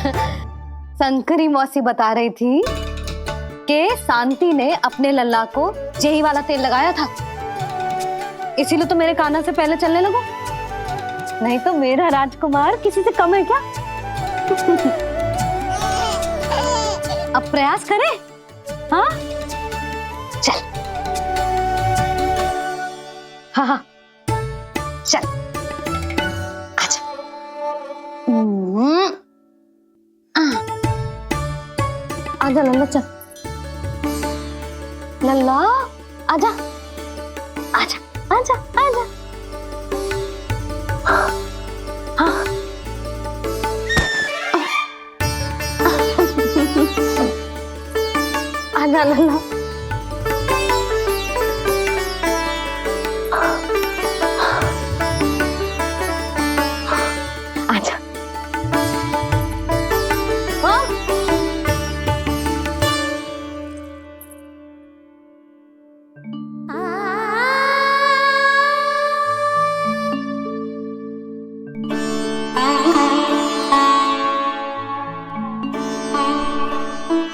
शंकरी मौसी बता रही थी कि शांति ने अपने लल्ला को यही वाला तेल लगाया था, इसीलिए तो मेरे काना से पहले चलने लगो। नहीं तो मेरा राजकुमार किसी से कम है क्या? अब प्रयास करें। हाँ चल, हाँ हाँ चल, आजा। आजा लल्ला, चल लल्ला, आजा आजा आजा आजा। हाँ आजा लल्ला। आजा। हाँ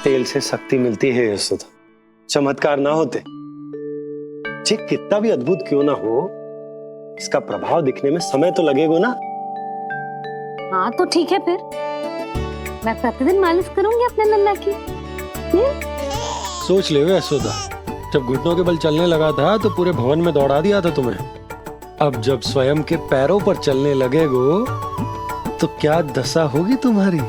तेल से शक्ति मिलती है यशोदा, चमत्कार ना होते। जी कितना भी अद्भुत क्यों ना हो, इसका प्रभाव दिखने में समय तो लगेगा ना। हाँ तो ठीक है, फिर मैं प्रतिदिन मालिश करूंगी अपने लल्ला की। सोच ले यशोदा, जब घुटनों के बल चलने लगा था तो पूरे भवन में दौड़ा दिया था तुम्हें। अब जब स्वयं के पैरों पर चलने लगेगो तो क्या दशा होगी तुम्हारी।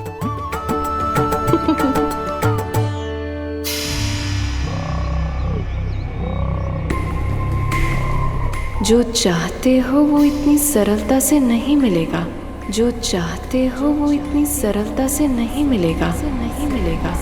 जो चाहते हो वो इतनी सरलता से नहीं मिलेगा, जो चाहते हो वो इतनी सरलता से नहीं मिलेगा, नहीं मिलेगा।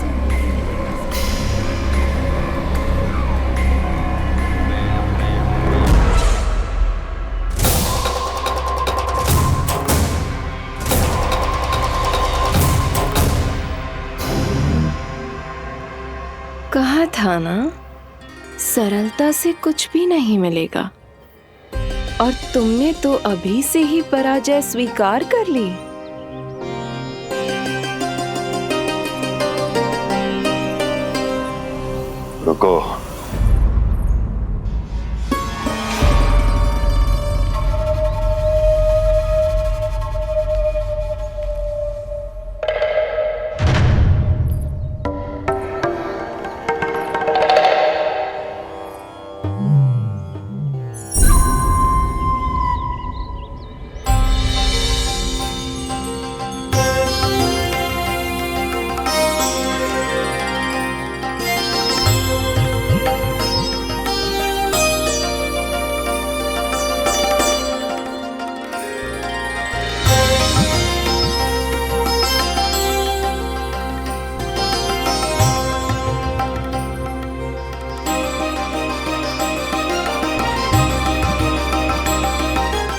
कहा था ना, सरलता से कुछ भी नहीं मिलेगा। और तुमने तो अभी से ही पराजय स्वीकार कर ली। रुको,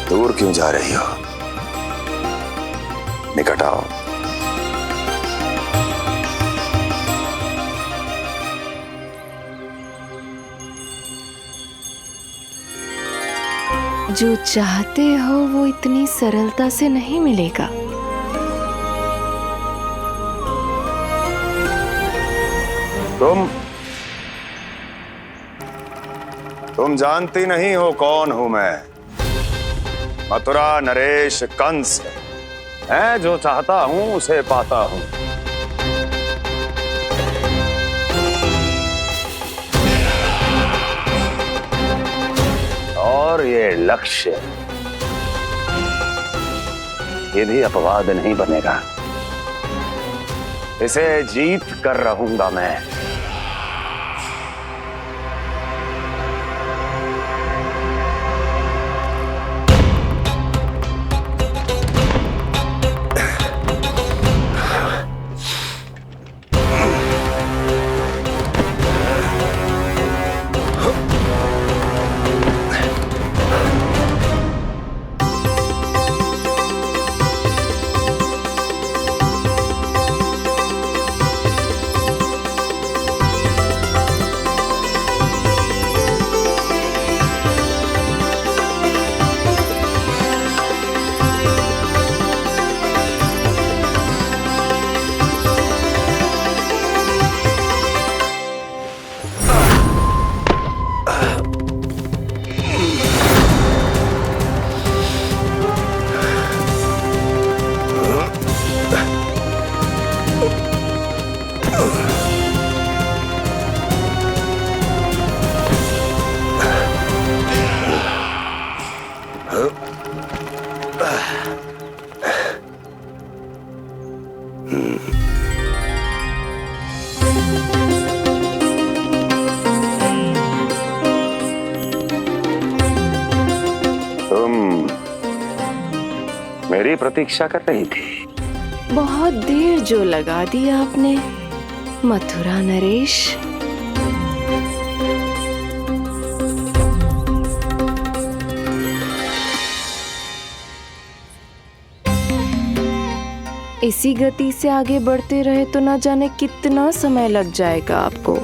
दूर क्यों जा रही हो? निकट आओ। जो चाहते हो वो इतनी सरलता से नहीं मिलेगा। तुम जानती नहीं हो कौन हूं मैं। मथुरा नरेश कंस है, जो चाहता हूं उसे पाता हूं। और ये लक्ष्य, ये भी अपवाद नहीं बनेगा। इसे जीत कर रहूंगा मैं। तुम्हारी प्रतीक्षा कर रही थी। बहुत देर जो लगा दी आपने मथुरा नरेश। इसी गति से आगे बढ़ते रहे तो ना जाने कितना समय लग जाएगा आपको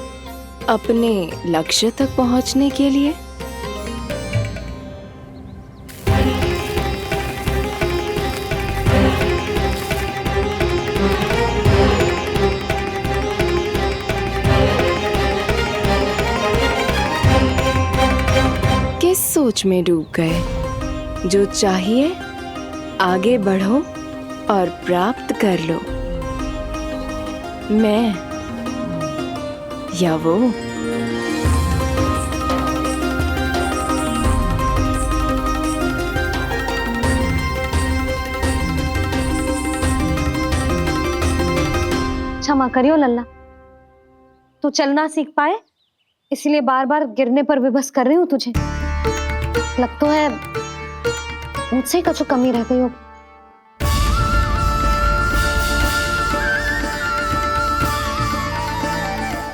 अपने लक्ष्य तक पहुंचने के लिए। किस सोच में डूब गए? जो चाहिए आगे बढ़ो और प्राप्त कर लो। मैं या वो? क्षमा करियो लल्ला, तू चलना सीख पाए इसलिए बार बार गिरने पर विवश कर रही हूँ तुझे। लगता है मुझसे कुछ कमी रह गई हो।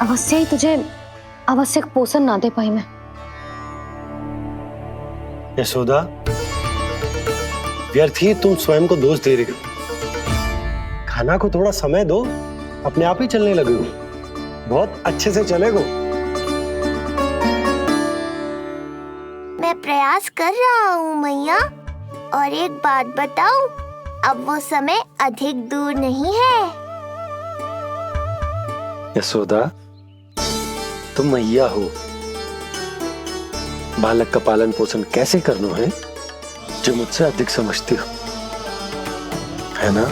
अवश्य ही तुझे आवश्यक पोषण ना दे पाई मैं। यशोदा, व्यर्थ ही तुम स्वयं को दोष दे रही हो। खाना को थोड़ा समय दो, अपने आप ही चलने लगे हो। बहुत अच्छे से चलेगो। मैं प्रयास कर रहा हूँ मैया। और एक बात बताऊं, अब वो समय अधिक दूर नहीं है। यशोदा, तुम मैया हो। बालक का पालन पोषण कैसे करना है जो मुझसे अधिक समझती हो, है ना?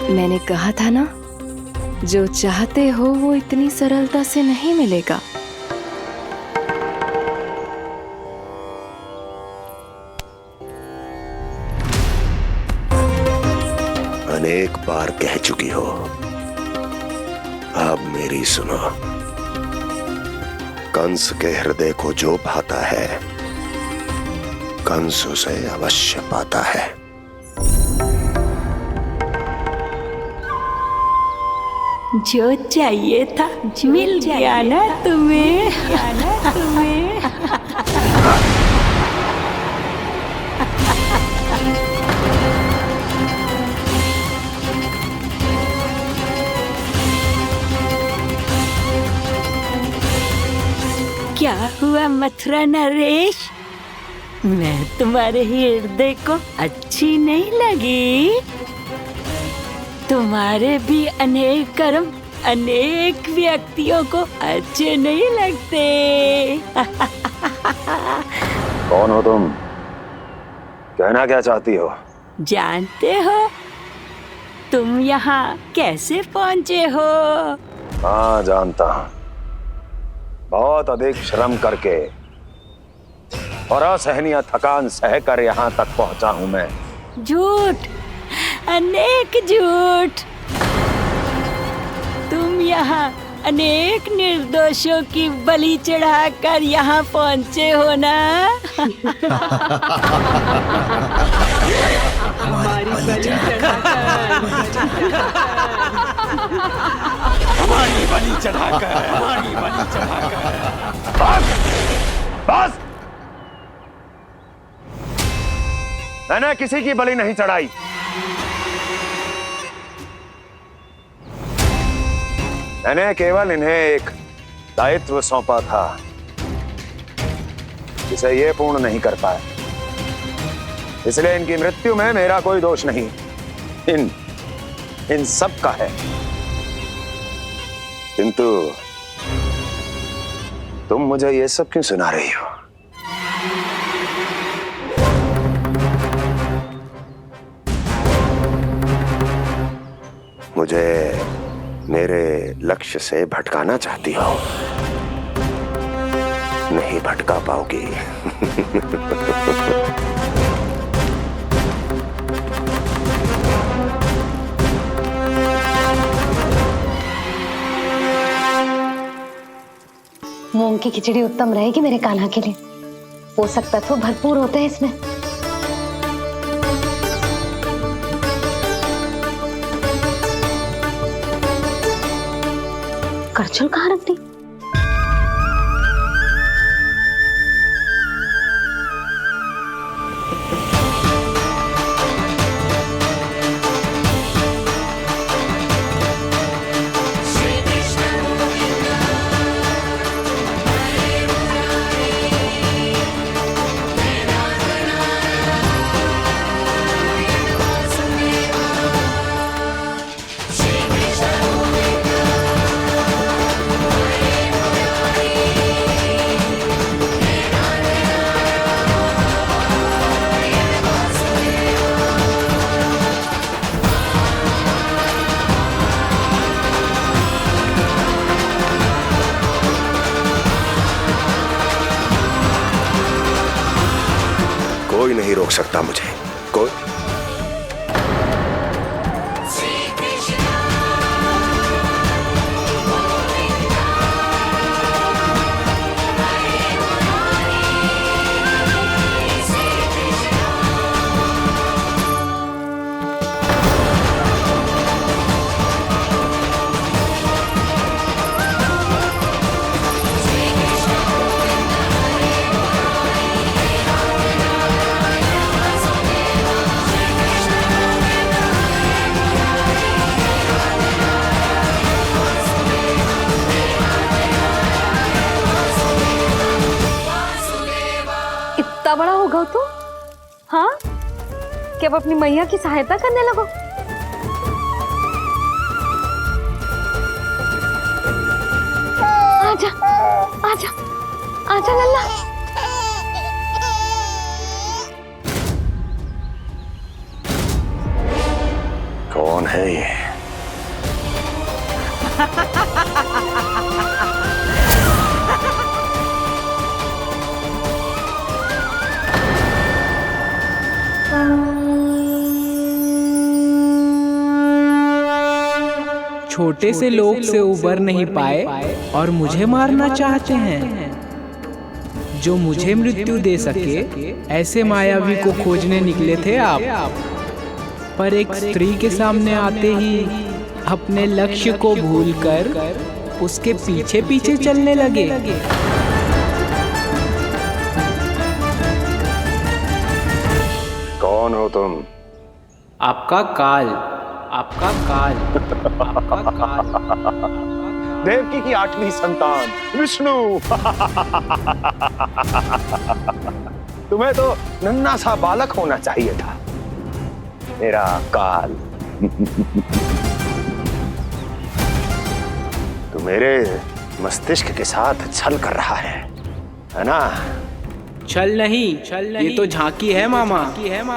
मैंने कहा था ना, जो चाहते हो वो इतनी सरलता से नहीं मिलेगा। अनेक बार कह चुकी हो, अब मेरी सुनो। कंस के हृदय को जो भाता है, कंस उसे अवश्य पाता है। जो चाहिए था मिल गया ना तुम्हें। क्या हुआ मथुरा नरेश? मैं तुम्हारे हृदय को अच्छी नहीं लगी? तुम्हारे भी अनेक कर्म अनेक व्यक्तियों को अच्छे नहीं लगते। कौन हो तुम? कहना क्या चाहती हो? जानते हो तुम यहाँ कैसे पहुँचे हो? हाँ, जानता हूँ। बहुत अधिक श्रम करके और असहनीय थकान सहकर यहाँ तक पहुँचा हूँ मैं। झूठ, अनेक झूठ। तुम यहाँ अनेक निर्दोषों की बलि चढ़ाकर यहाँ पहुँचे हो ना? हमारी बलि चढ़ाकर बस! मैंने किसी की बलि नहीं चढ़ाई। मैंने केवल इन्हें एक दायित्व सौंपा था जिसे ये पूर्ण नहीं कर पाए। इसलिए इनकी मृत्यु में मेरा कोई दोष नहीं, इन सब का है। किंतु तुम मुझे ये सब क्यों सुना रही हो? मुझे मेरे लक्ष्य से भटकाना चाहती हो? नहीं भटका पाओगी। मूंग की खिचड़ी उत्तम रहेगी मेरे कान्हा के लिए। पोषक तत्व भरपूर होते हैं इसमें। करछुल कहाँ रख दी? कोई नहीं रोक सकता मुझे, कोई। इतना बड़ा होगा तू? हाँ, कि अब अपनी मैया की सहायता करने लगो। आजा, आजा, आजा लल्ला। कौन है ये? छोटे से लोग से उबर नहीं पाए और मुझे मारना चाहते हैं। जो मुझे मृत्यु दे सके ऐसे मायावी को खोजने निकले थे आप, पर एक स्त्री के सामने आते ही अपने लक्ष्य को भूलकर उसके पीछे पीछे चलने लगे। कौन हो तुम? आपका काल, आपका काल, आपका काल। देवकी की 8वीं संतान विष्णु। तुम्हें तो नन्हा सा बालक होना चाहिए था, मेरा काल। तू मेरे मस्तिष्क के साथ छल कर रहा है ना? छल नहीं, ये तो झांकी है मामा।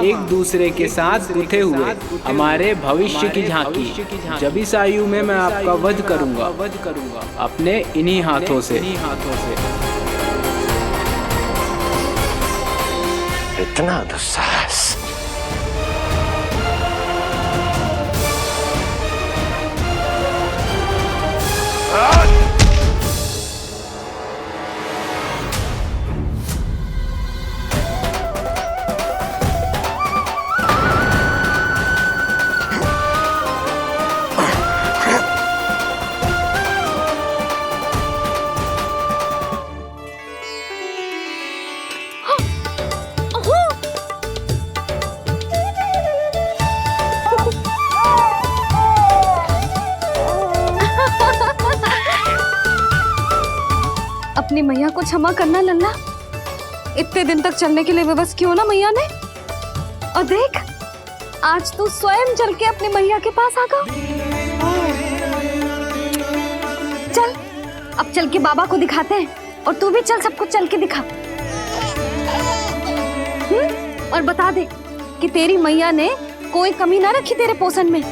एक दूसरे के साथ गुथे हुए हमारे भविष्य की झांकी। जब इस आयु में मैं आपका वध करूंगा अपने इन्हीं हाथों से। इतना दुस्साहस! अपनी मैया को क्षमा करना लल्ला। इतने दिन तक चलने के लिए विवश क्यों ना मैया ने। और देख, आज तू स्वयं चल के अपनी मैया के पास आ गया। चल, अब चल के बाबा को दिखाते हैं और तू भी चल, सबको चल के दिखा। और बता दे कि तेरी मैया ने कोई कमी ना रखी तेरे पोषण में।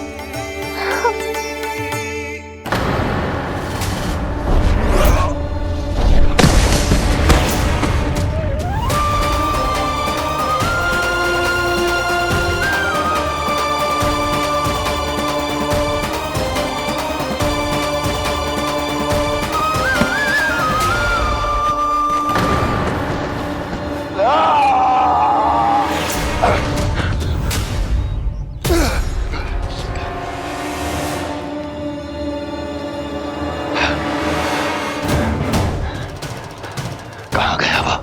कहाँ गया वो?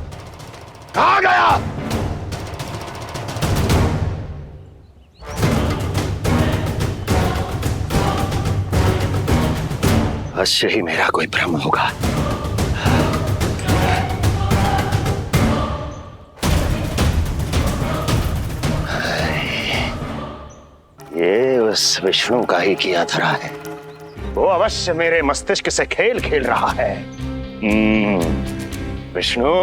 कहाँ गया? अवश्य ही मेरा कोई भ्रम होगा। ये उस विष्णु का ही किया धरा है। वो अवश्य मेरे मस्तिष्क से खेल खेल रहा है। विष्णु,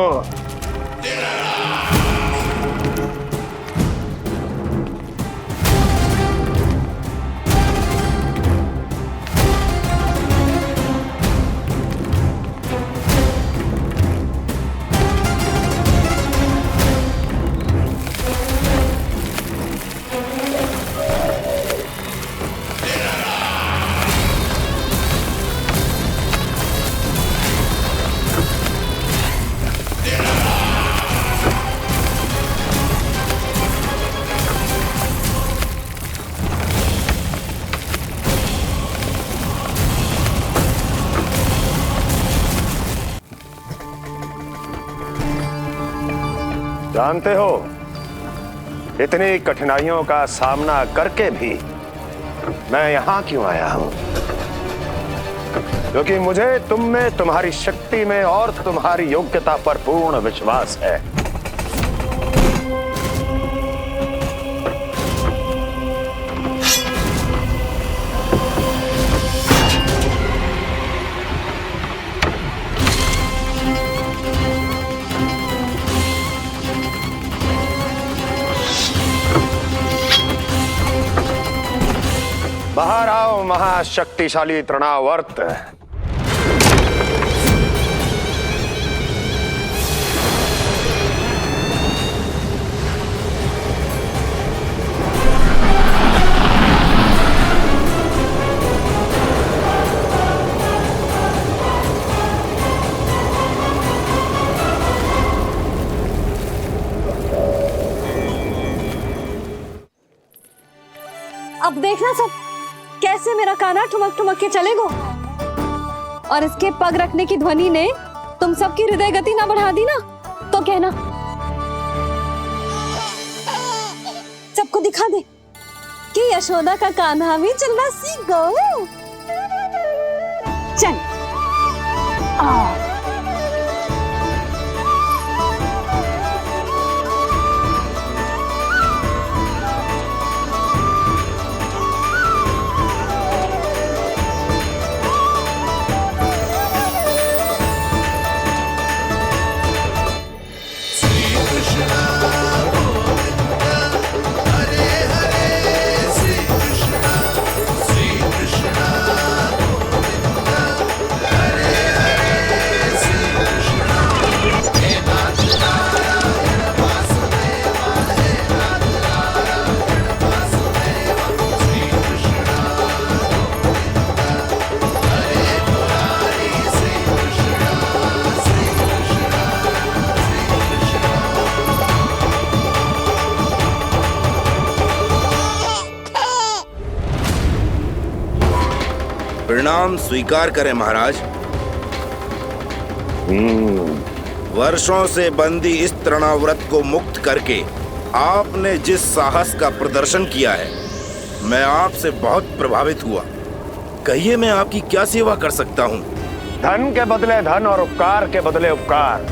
जानते हो इतनी कठिनाइयों का सामना करके भी मैं यहां क्यों आया हूं? क्योंकि मुझे तुम में, तुम्हारी शक्ति में और तुम्हारी योग्यता पर पूर्ण विश्वास है। बाहर आओ महाशक्तिशाली तृणावर्त। अब देखना सब कैसे मेरा काना ठुमक ठुमक के चलेगो। और इसके पग रखने की ध्वनि ने तुम सबकी हृदय गति ना बढ़ा दी ना, तो कहना। सबको दिखा दे कि यशोदा का कान्हा भी चलना सीख गो। चल प्रणाम स्वीकार करें महाराज। वर्षों से बंदी इस तृणाव्रत को मुक्त करके आपने जिस साहस का प्रदर्शन किया है, मैं आपसे बहुत प्रभावित हुआ। कहिए मैं आपकी क्या सेवा कर सकता हूँ? धन के बदले धन और उपकार के बदले उपकार,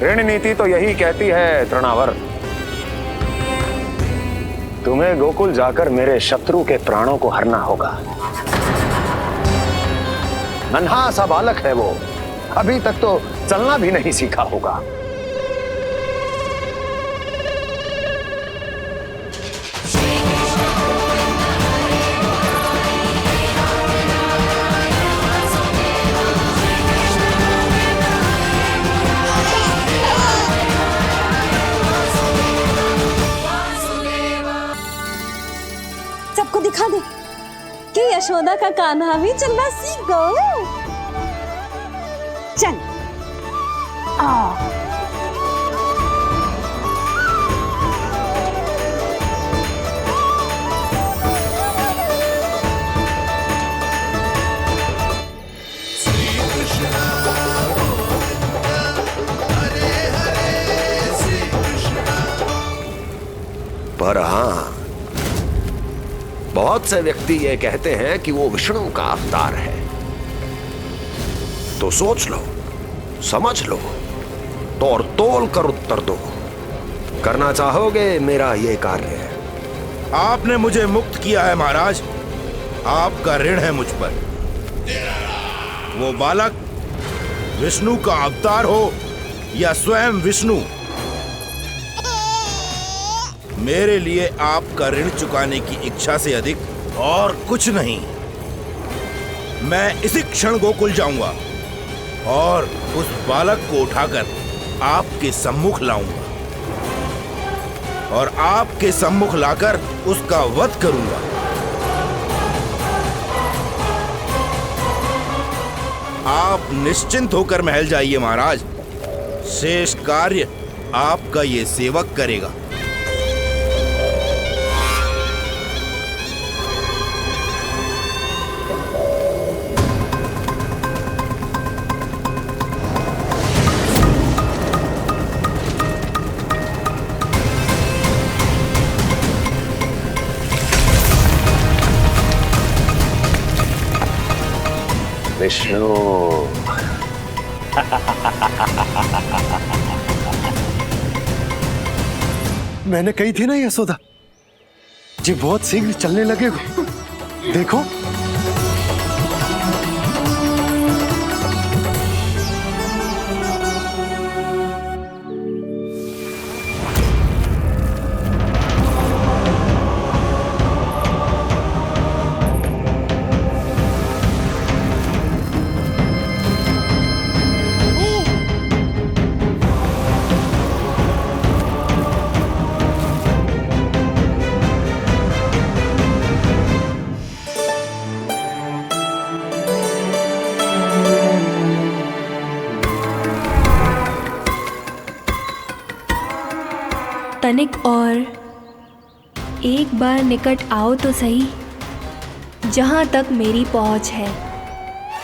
ऋण नीति तो यही कहती है तृणावर्त। तुम्हें गोकुल जाकर मेरे शत्रु के प्राणों को हरना होगा। नन्हा सा बालक है वो, अभी तक तो चलना भी नहीं सीखा होगा। सबको दिखा दे कि यशोदा का कान्हा भी चलना सीख गो। चल आ पर हाँ, बहुत से व्यक्ति ये कहते हैं कि वो विष्णु का अवतार है। तो सोच लो, समझ लो, तोड़ तोल कर उत्तर दो। करना चाहोगे मेरा ये कार्य? आपने मुझे मुक्त किया है महाराज, आपका ऋण है मुझ पर। वो बालक विष्णु का अवतार हो या स्वयं विष्णु, मेरे लिए आपका ऋण चुकाने की इच्छा से अधिक और कुछ नहीं। मैं इसी क्षण गोकुल जाऊंगा और उस बालक को उठाकर आपके सम्मुख लाऊंगा और आपके सम्मुख लाकर उसका वध करूंगा। आप निश्चिंत होकर महल जाइए महाराज, शेष कार्य आपका ये सेवक करेगा। विष्णु मैंने कही थी ना यशोदा, जी बहुत शीघ्र चलने लगे। देखो तनिक और एक बार निकट आओ तो सही, जहाँ तक मेरी पहुँच है।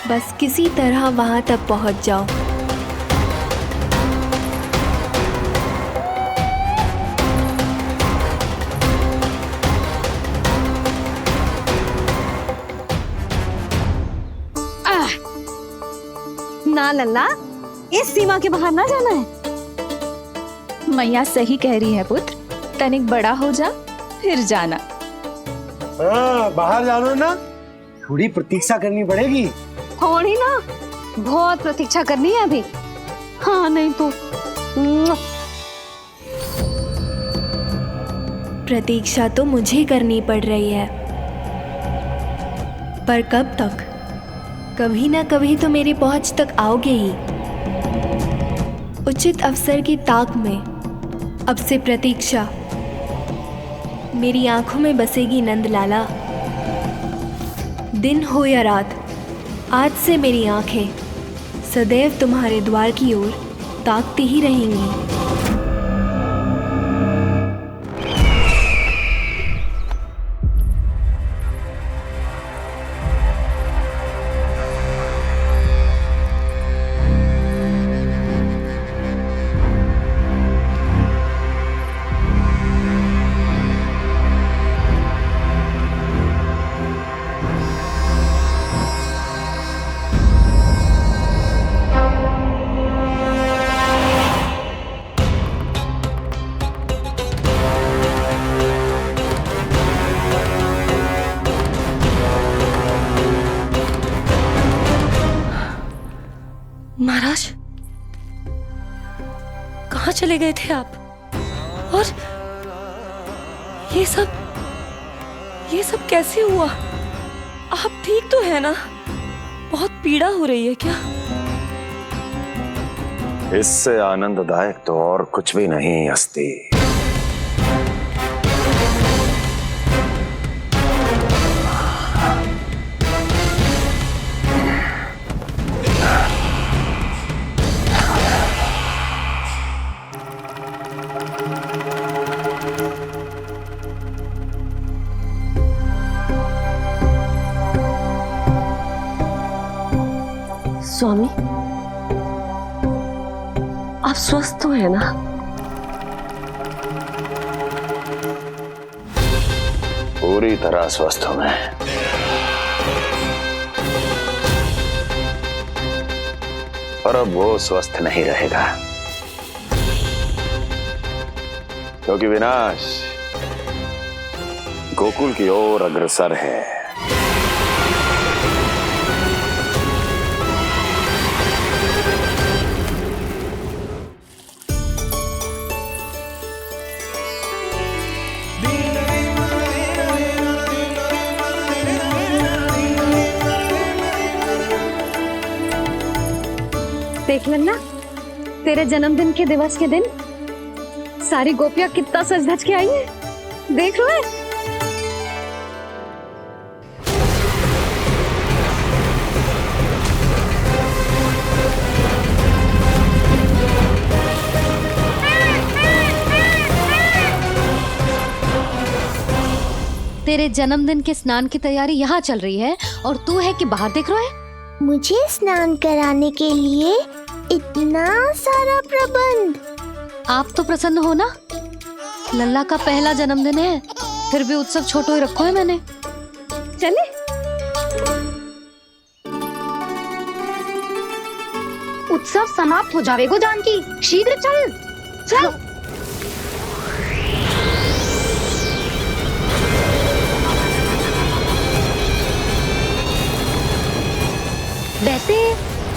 बस किसी तरह वहाँ तक पहुँच जाओ। ना लल्ला, इस सीमा के बाहर ना जाना है। मैया सही कह रही है पुत्र, तनिक बड़ा हो जा फिर जाना। हाँ, बाहर जाना ना, थोड़ी प्रतीक्षा करनी पड़ेगी। थोड़ी ना, बहुत प्रतीक्षा करनी है अभी। हाँ नहीं तो प्रतीक्षा तो मुझे करनी पड़ रही है, पर कब तक? कभी ना कभी तो मेरी पहुंच तक आओगे ही। उचित अवसर की ताक में अब से प्रतीक्षा। मेरी आंखों में बसेगी नंदलाला। दिन हो या रात, आज से मेरी आंखें सदैव तुम्हारे द्वार की ओर ताकती ही रहेंगी। कहाँ चले गए थे आप? और ये सब कैसे हुआ? आप ठीक तो है ना? बहुत पीड़ा हो रही है क्या? इससे आनंददायक तो और कुछ भी नहीं हस्ती। स्वामी, आप स्वस्थ तो है ना? पूरी तरह स्वस्थ हूं मैं। पर अब वो स्वस्थ नहीं रहेगा, क्योंकि विनाश गोकुल की ओर अग्रसर है। देख लेना, तेरे जन्मदिन के दिवस के दिन सारी गोपियां कितना सज धज के आई हैं। देख लो है। तेरे जन्मदिन के स्नान की तैयारी यहाँ चल रही है और तू है कि बाहर देख रहा है। मुझे स्नान कराने के लिए इतना सारा प्रबंध। आप तो प्रसन्न हो ना? लल्ला का पहला जन्मदिन है, फिर भी उत्सव छोटो ही रखो है मैंने। चले उत्सव समाप्त हो जाएगा जानकी, शीघ्र चल चल। वैसे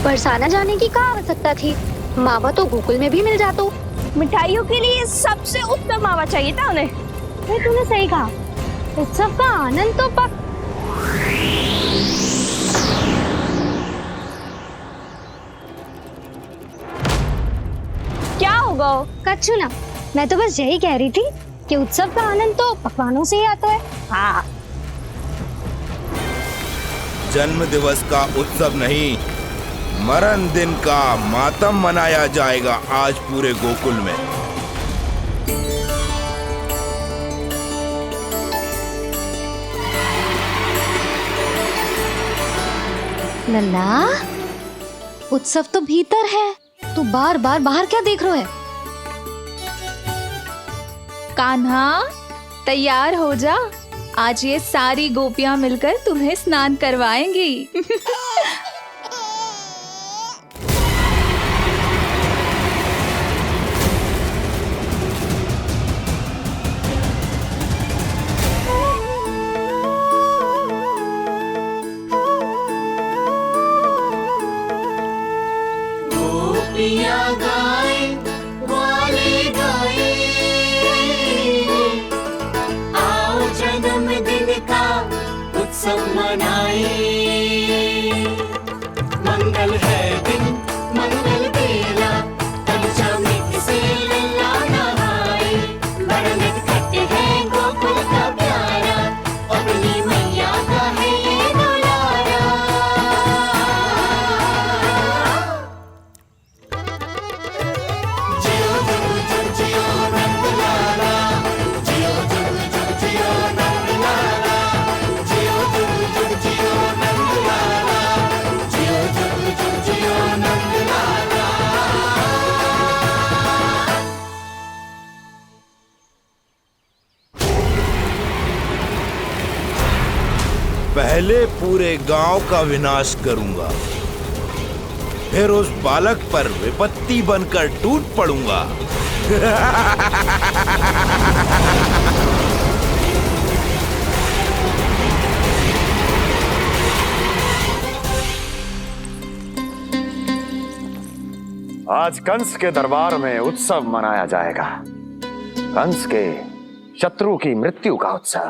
बरसाना जाने की क्या आवश्यकता थी? मावा तो गोकुल में भी मिल जातो। मिठाइयों के लिए सबसे उत्तम मावा चाहिए था उन्हें। तूने सही कहा, उत्सव का आनंद तो क्या होगा? कच्छू ना, मैं तो बस यही कह रही थी कि उत्सव का आनंद तो पकवानों से ही आता है। हाँ, जन्म दिवस का उत्सव नहीं, मरण दिन का मातम मनाया जाएगा आज पूरे गोकुल में। लल्ला, उत्सव तो भीतर है, तू बार बार बाहर क्या देख रहा है? कान्हा, तैयार हो जा, आज ये सारी गोपियां मिलकर तुम्हें स्नान करवाएंगी। गोपियां गाए वाले गाए, आओ जन्मदिन का उत्सव मनाए। मंगल है दिन, मंगल बेला, पंचमी से लल्ला नहाए। बड़ा नटखट है गोकुल का प्यारा, अपनी मैया का है ये दुलारा। जियो जुग जुग जियो नंदलाला, जियो जुग जुग जियो नंदलाला, जियो जुग जुग जियो नंदलाला, जियो जुग जुग जियो नंदलाला। पहले पूरे गांव का विनाश करूंगा, फिर उस बालक पर विपत्ति बनकर टूट पड़ूंगा। आज कंस के दरबार में उत्सव मनाया जाएगा। कंस के शत्रु की मृत्यु का उत्सव।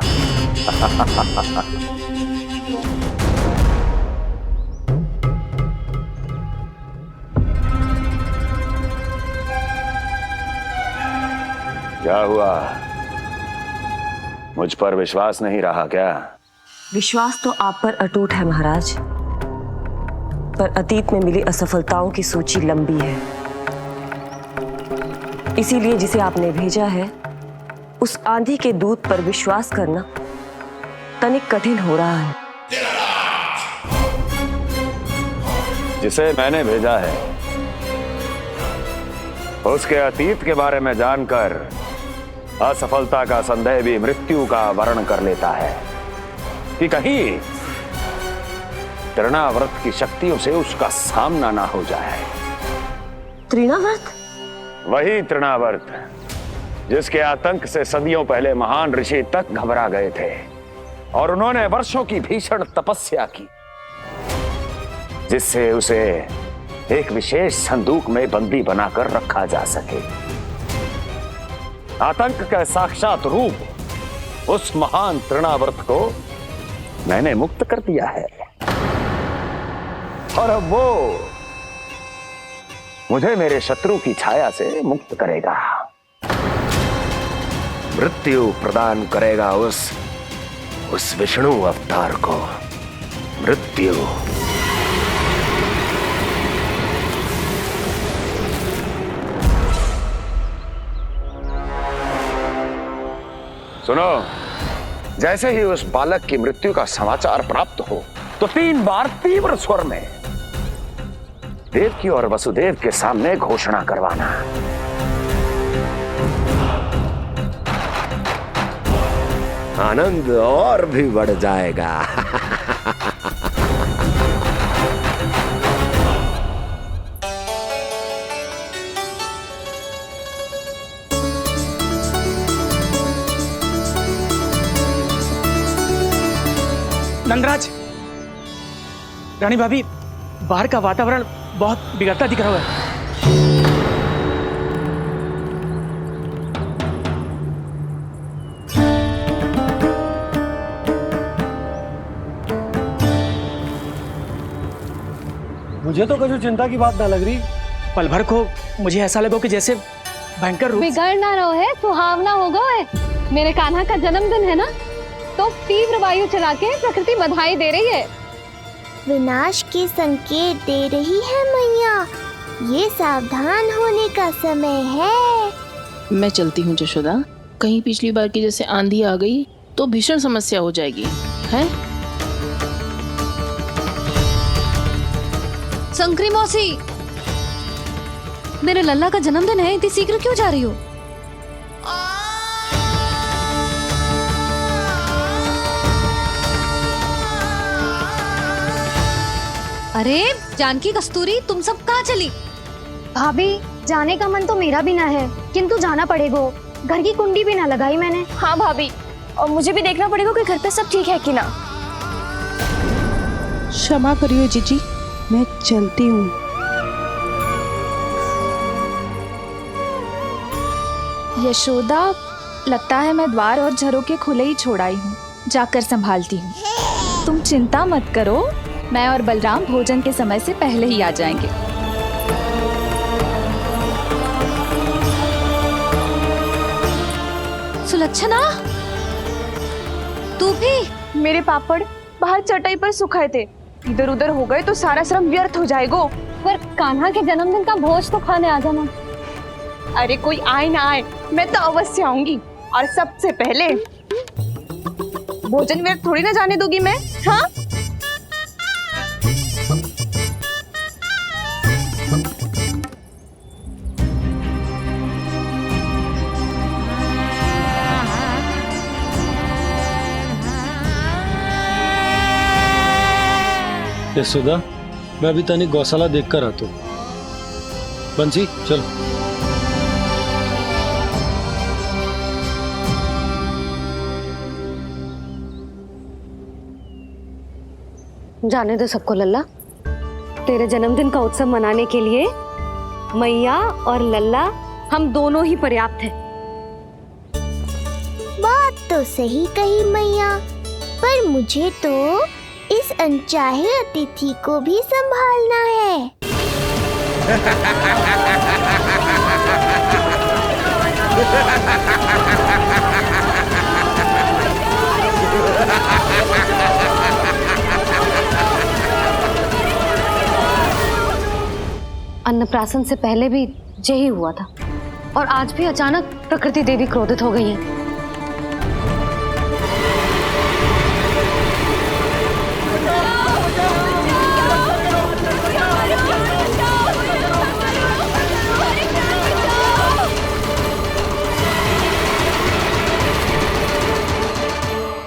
क्या हुआ? मुझ पर विश्वास नहीं रहा क्या? विश्वास तो आप पर अटूट है महाराज, पर अतीत में मिली असफलताओं की सूची लंबी है। इसीलिए जिसे आपने भेजा है उस आंधी के दूत पर विश्वास करना तनिक कठिन हो रहा है। जिसे मैंने भेजा है उसके अतीत के बारे में जानकर असफलता का संदेह भी मृत्यु का वर्ण कर लेता है कि कहीं तृणाव्रत की शक्तियों से उसका सामना ना हो जाए। तृणाव्रत? वही तृणाव्रत जिसके आतंक से सदियों पहले महान ऋषि तक घबरा गए थे और उन्होंने वर्षों की भीषण तपस्या की, जिससे उसे एक विशेष संदूक में बंदी बनाकर रखा जा सके। आतंक का साक्षात रूप उस महान तृणाव्रत को मैंने मुक्त कर दिया है और अब वो मुझे मेरे शत्रु की छाया से मुक्त करेगा, मृत्यु प्रदान करेगा उस विष्णु अवतार को। मृत्यु सुनो, जैसे ही उस बालक की मृत्यु का समाचार प्राप्त हो तो 3 बार तीव्र स्वर में देवकी और वसुदेव के सामने घोषणा करवाना। आनंद और भी बढ़ जाएगा। नंदराज, रानी भाभी, बाहर का वातावरण बहुत बिगड़ता दिख रहा है। मुझे तो कभी चिंता की बात ना लग रही। पल भर को मुझे ऐसा लगा कि जैसे भयंकर रूप। बिगड़ ना रहो है, सुहावना होगा है। मेरे कान्हा का जन्मदिन है ना, तो तीव्र वायु चला के प्रकृति बधाई दे रही है। विनाश के संकेत दे रही है मैया। ये सावधान होने का समय है। मैं चलती हूँ जशोदा, कहीं पिछली बार की जैसे आंधी आ गई तो भीषण समस्या हो जाएगी, है? संक्री मौसी, मेरे लल्ला का जन्मदिन है, इतनी शीघ्र क्यों जा रही हो? अरे जानकी, कस्तूरी, तुम सब कहाँ चली? भाभी, जाने का मन तो मेरा भी ना है, किंतु जाना पड़ेगा। घर की कुंडी भी ना लगाई मैंने। हाँ भाभी, और मुझे भी देखना पड़ेगा कि घर पे सब ठीक है कि ना। क्षमा करियो जीजी, मैं चलती हूँ। यशोदा, लगता है मैं द्वार और झरोके खुले ही छोड़ आई हूँ, जाकर संभालती हूँ। तुम चिंता मत करो, मैं और बलराम भोजन के समय से पहले ही आ जाएंगे। सुलक्षणा, तू भी? मेरे पापड़ बाहर चटाई पर सुखाए थे, इधर उधर हो गए तो सारा श्रम व्यर्थ हो जाएगा। पर कान्हा के जन्मदिन का भोज तो खाने आ जाना। अरे कोई आए ना आए, मैं तो अवश्य आऊंगी। और सबसे पहले भोजन व्यर्थ थोड़ी ना जाने दूंगी मैं। हाँ, यशोदा, मैं अभी तनिक गौशाला देख कर आता हूँ। बंसी, चलो। जाने दो सबको लल्ला, तेरे जन्मदिन का उत्सव मनाने के लिए मैया और लल्ला हम दोनों ही पर्याप्त हैं। बात तो सही कही मैया, पर मुझे तो इस अनचाहे अतिथि को भी संभालना है। अन्नप्राशन से पहले भी यही हुआ था और आज भी अचानक प्रकृति देवी क्रोधित हो गई है।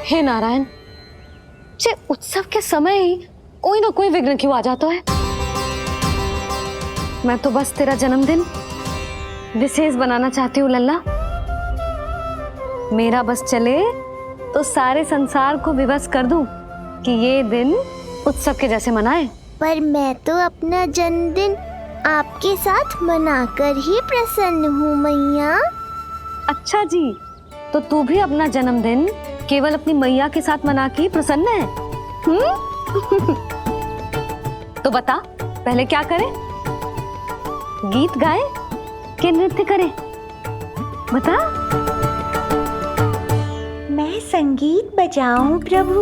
हे नारायण, जे उत्सव के समय ही कोई ना कोई विघ्न क्यों आ जाता है। मैं तो बस तेरा जन्मदिन विशेष बनाना चाहती हूँ लल्ला। मेरा बस चले तो सारे संसार को विवश कर दूं कि ये दिन उत्सव के जैसे मनाए। पर मैं तो अपना जन्मदिन आपके साथ मनाकर ही प्रसन्न हूँ मैया। अच्छा जी, तो तू भी अपना जन्मदिन केवल अपनी मैया के साथ मना के ही प्रसन्न है? तो बता पहले क्या करें? गीत गाए कि नृत्य करें? बता। मैं संगीत बजाऊं प्रभु?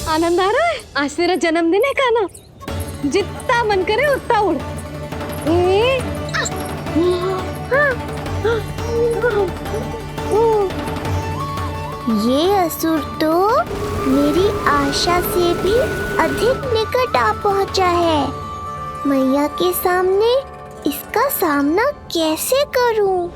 आनंद आ रहा है? आज तेरा जन्मदिन है कान्हा, जितना मन करे उतना उड़। ये असुर तो मेरी आशा से भी अधिक निकट आ पहुंचा है। मैया के सामने इसका सामना कैसे करूं?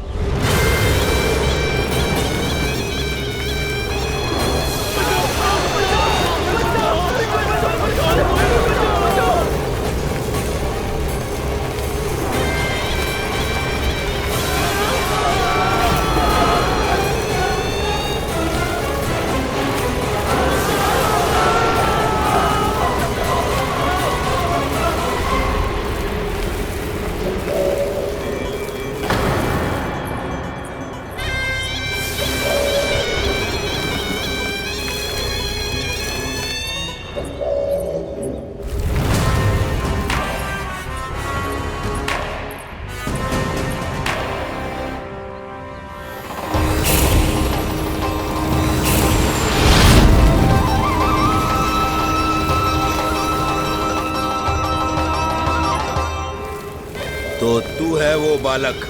तो तू है वो बालक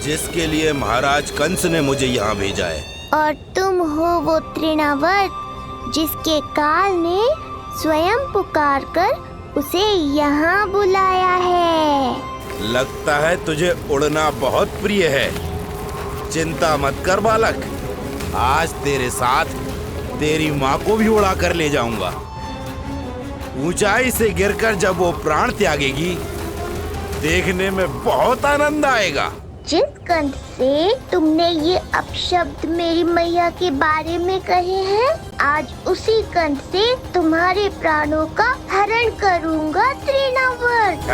जिसके लिए महाराज कंस ने मुझे यहाँ भेजा है। और तुम हो वो तृणावर्त जिसके काल ने स्वयं पुकार कर उसे यहाँ बुलाया है। लगता है तुझे उड़ना बहुत प्रिय है। चिंता मत कर बालक, आज तेरे साथ तेरी माँ को भी उड़ा कर ले जाऊंगा। ऊंचाई से गिरकर जब वो प्राण त्यागेगी, देखने में बहुत आनंद आएगा। जिस कंठ से तुमने ये अपशब्द मेरी मैया के बारे में कहे हैं, आज उसी कंठ से तुम्हारे प्राणों का हरण करूंगा तृणावर्त।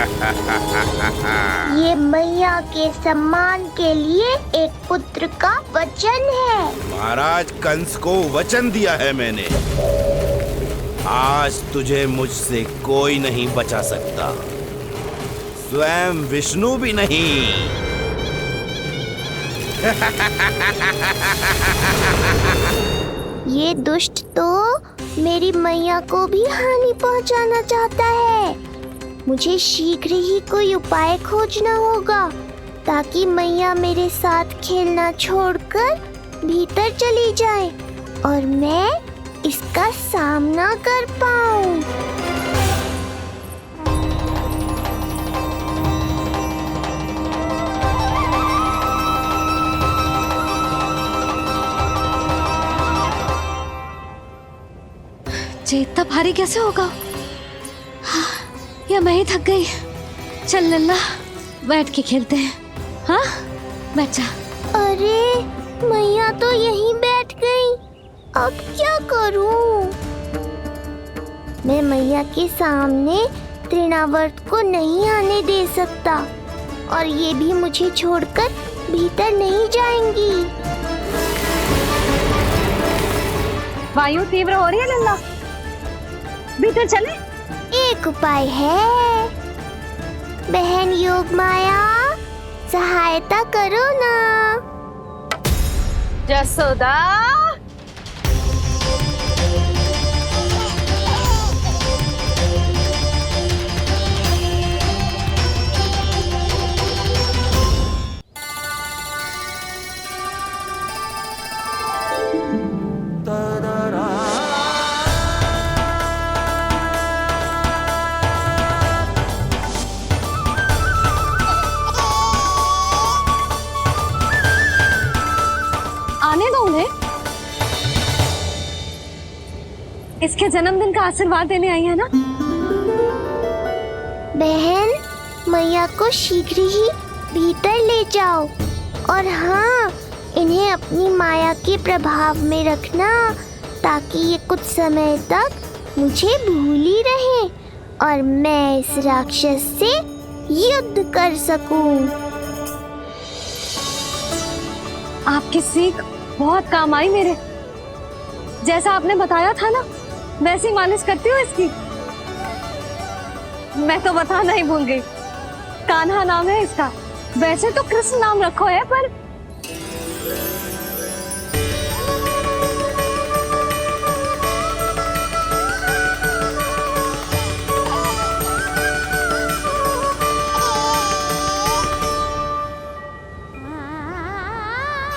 ये मैया के सम्मान के लिए एक पुत्र का वचन है। महाराज कंस को वचन दिया है मैंने। आज तुझे मुझसे कोई नहीं बचा सकता, स्वयं विष्णु भी नहीं। ये दुष्ट तो मेरी मैया को भी हानि पहुंचाना चाहता है। मुझे शीघ्र ही कोई उपाय खोजना होगा ताकि मैया मेरे साथ खेलना छोड़कर भीतर चली जाए और मैं इसका सामना कर पाऊं। ये इतना भारी कैसे होगा? हाँ, या मैं ही थक गई। चल लल्ला, बैठ के खेलते हैं। हाँ बैठ जा। अरे मैया तो यहीं बैठ गई, अब क्या करूं? मैं मैया के सामने तृणावर्त को नहीं आने दे सकता और ये भी मुझे छोड़कर भीतर नहीं जाएंगी। वायु तीव्र हो रही है लल्ला, भीतर चले। एक उपाय है, बहन योग माया सहायता करो ना। जसोदा आने दो उन्हें, इसके जन्मदिन का आशीर्वाद देने आई है ना। बहन मैया को शीघ्र ही भीतर ले जाओ और हाँ, इन्हें अपनी माया के प्रभाव में रखना ताकि ये कुछ समय तक मुझे भूली रहे और मैं इस राक्षस से युद्ध कर सकूं। आपकी सीख बहुत काम आई मेरे। जैसा आपने बताया था ना, वैसी मालिश करती हूँ इसकी। मैं तो बताना ही भूल गई, कान्हा नाम है इसका। वैसे तो कृष्ण नाम रखो है, पर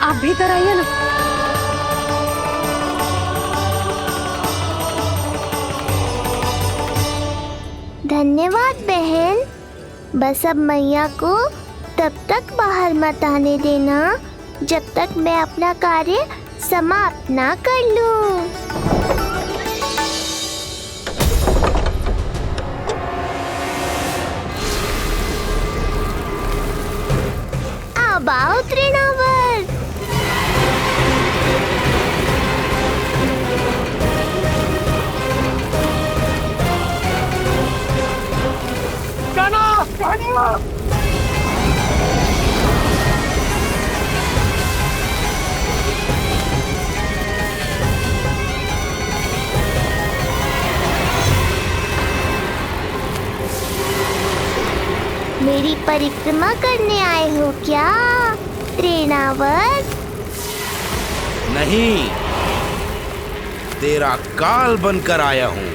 आप भीतर आइए ना। धन्यवाद बहन। बस अब मैया को तब तक बाहर मत आने देना जब तक मैं अपना कार्य समाप्त ना कर लूं। अब आओ तृणावर्त। मेरी परिक्रमा करने आए हो क्या तृणावर्त? नहीं, तेरा काल बनकर आया हूँ।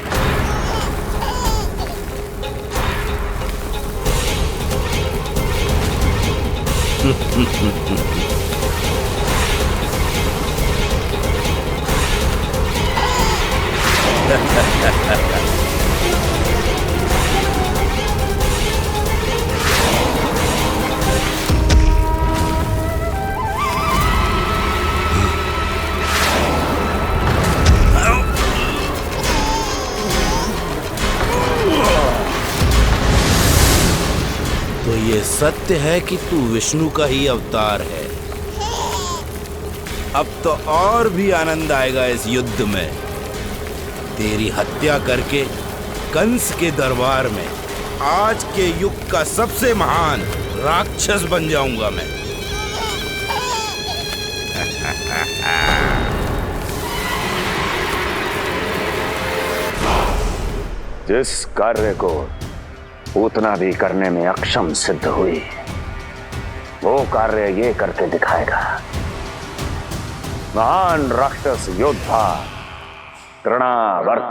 तो ये सत्य है कि तू विष्णु का ही अवतार है। अब तो और भी आनंद आएगा इस युद्ध में। तेरी हत्या करके कंस के दरबार में आज के युग का सबसे महान राक्षस बन जाऊंगा मैं। जिस कार्य को उतना भी करने में अक्षम सिद्ध हुई, वो कार्य ये करके दिखाएगा। महान राक्षस योद्धा तृणावर्त।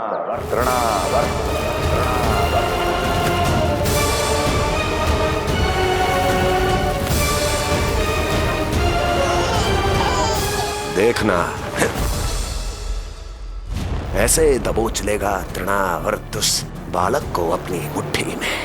देखना, ऐसे दबोच लेगा तृणावर्त उस बालक को अपनी मुट्ठी में।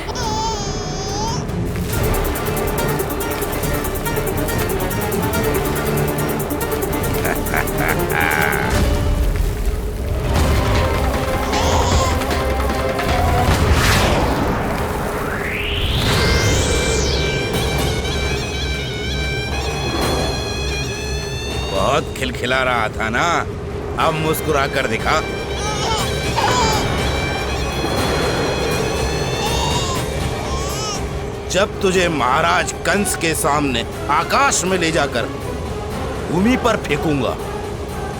बहुत खिलखिला रहा था ना, अब मुस्कुरा कर दिखा। जब तुझे महाराज कंस के सामने आकाश में ले जाकर भूमि पर फेंकूंगा,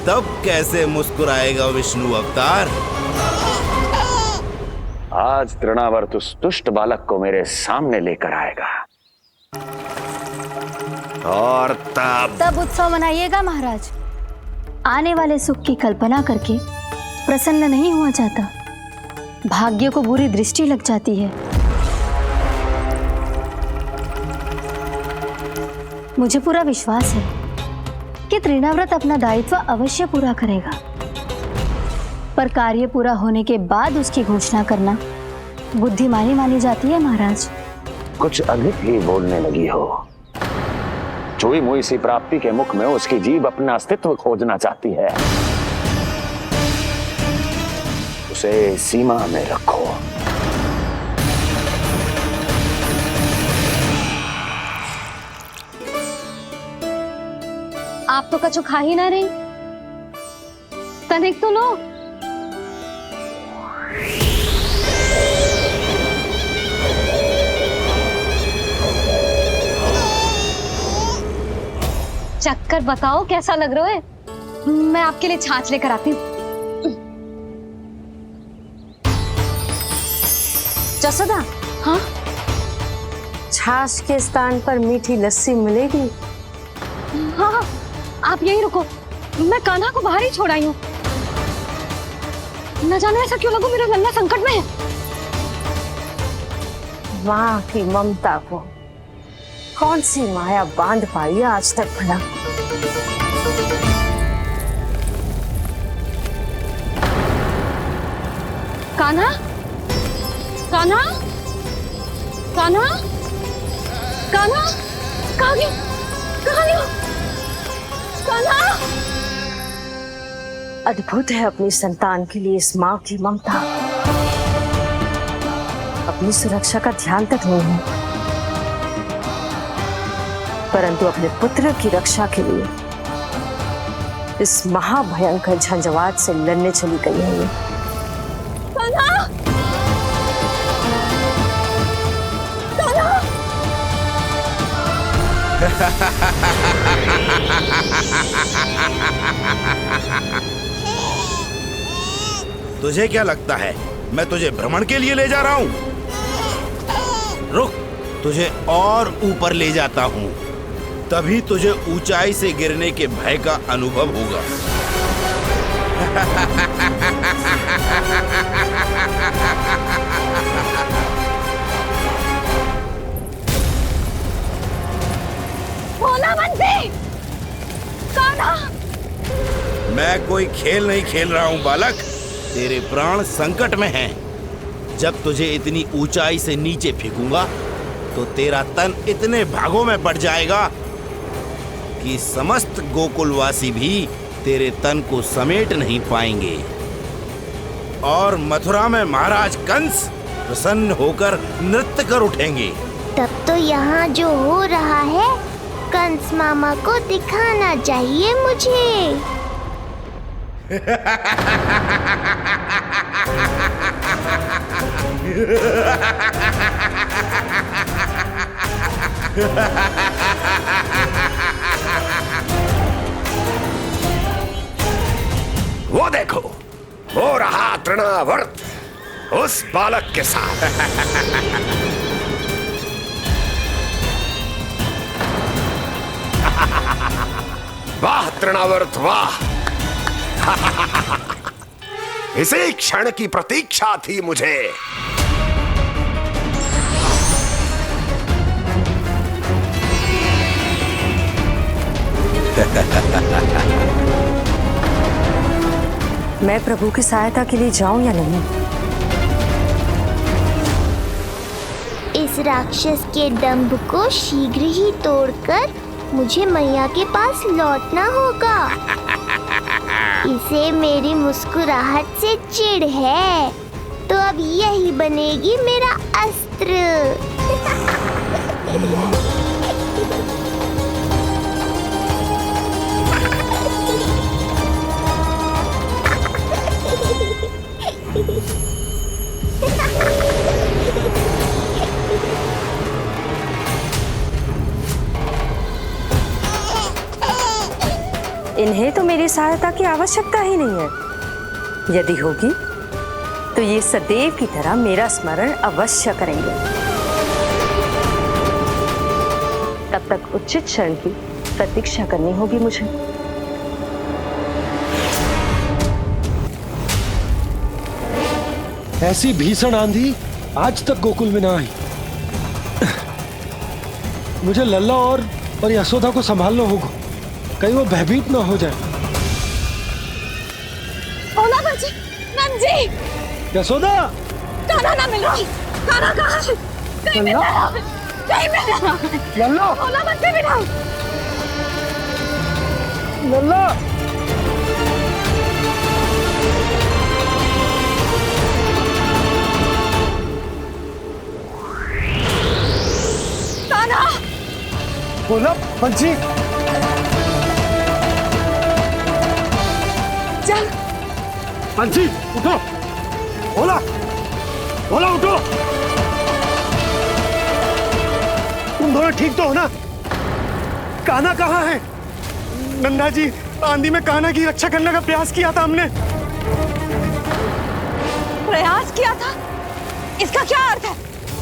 तब कैसे मुस्कुराएगा विष्णु अवतार? आज तृणावर्त उस दुष्ट बालक को मेरे सामने लेकर आएगा और तब उत्सव मनाइएगा महाराज। आने वाले सुख की कल्पना करके प्रसन्न नहीं हुआ जाता, भाग्य को बुरी दृष्टि लग जाती है। मुझे पूरा विश्वास है कि तृणाव्रत अपना दायित्व अवश्य पूरा करेगा, पर कार्य पूरा होने के बाद उसकी घोषणा करना बुद्धिमानी मानी जाती है महाराज। कुछ अधिक ही बोलने लगी हो। चुई मुई सी प्राप्ति के मुख में उसकी जीभ अपना अस्तित्व खोजना चाहती है। उसे सीमा में रखो। आप तो कछु खा ही ना रही, तनिक तो लो। चक्कर बताओ कैसा लग रहा है? मैं आपके लिए छाछ लेकर आती हूँ। जसोदा, हाँ? छाछ के स्थान पर मीठी लस्सी मिलेगी। हाँ, आप यही रुको, मैं कान्हा को बाहर ही छोड़ आई हूँ। न जाने ऐसा क्यों लगो मेरा लल्ला संकट में है। माँ की ममता को कौन सी माया बांध पाई है आज तक भला? कान्हा, कान्हा, कान्हा, कान्हा, कहाँ गया? कहाँ गया? कान्हा! अद्भुत है अपनी संतान के लिए इस माँ की ममता। अपनी सुरक्षा का ध्यान तक नहीं है, परंतु अपने पुत्र की रक्षा के लिए इस महाभयंकर झंझावात से लड़ने चली गई है ये। कान्हा! कान्हा! तुझे क्या लगता है मैं तुझे भ्रमण के लिए ले जा रहा हूँ? रुक, तुझे और ऊपर ले जाता हूँ, तभी तुझे ऊंचाई से गिरने के भय का अनुभव होगा। भोला बंसी! कान्हा! मैं कोई खेल नहीं खेल रहा हूँ बालक, तेरे प्राण संकट में हैं। जब तुझे इतनी ऊंचाई से नीचे फेंकूंगा तो तेरा तन इतने भागों में बढ़ जाएगा कि समस्त गोकुलवासी भी तेरे तन को समेट नहीं पाएंगे और मथुरा में महाराज कंस प्रसन्न होकर नृत्य कर उठेंगे। तब तो यहाँ जो हो रहा है कंस मामा को दिखाना चाहिए मुझे। वो देखो, हो रहा तृणावर्त उस बालक के साथ। वाह तृणावर्त वाह! इसी क्षण की प्रतीक्षा थी मुझे। मैं प्रभु की सहायता के लिए जाऊं या नहीं? इस राक्षस के दंभ को शीघ्र ही तोड़कर मुझे मैया के पास लौटना होगा। इसे मेरी मुस्कुराहट से चिढ़ है, तो अब यही बनेगी मेरा अस्त्र। इन्हें तो मेरी सहायता की आवश्यकता ही नहीं है। यदि होगी तो ये सदैव की तरह मेरा स्मरण अवश्य करेंगे। तब तक उचित क्षण की प्रतीक्षा करनी होगी मुझे। ऐसी भीषण आंधी आज तक गोकुल में ना आई। मुझे लल्ला और यशोदा को संभालना होगा, कहीं वो भयभीत ना हो जाए। ओला बंजी, नंजी, यशोदा, कान्हा ना मिल रहा। कान्हा कहाँ है? कहीं मिल रहा है, कहीं मिल रहा है। लल्ला, ओला बंजी मिला। लल्ला, कान्हा, ओला बंजी, चल बंसी उठो। ओला, ओला उठो। तुम दोनों ठीक तो हो ना? कान्हा कहाँ है? नंदा जी, आंधी में कान्हा की रक्षा करने का प्रयास किया था हमने। प्रयास किया था? इसका क्या अर्थ है?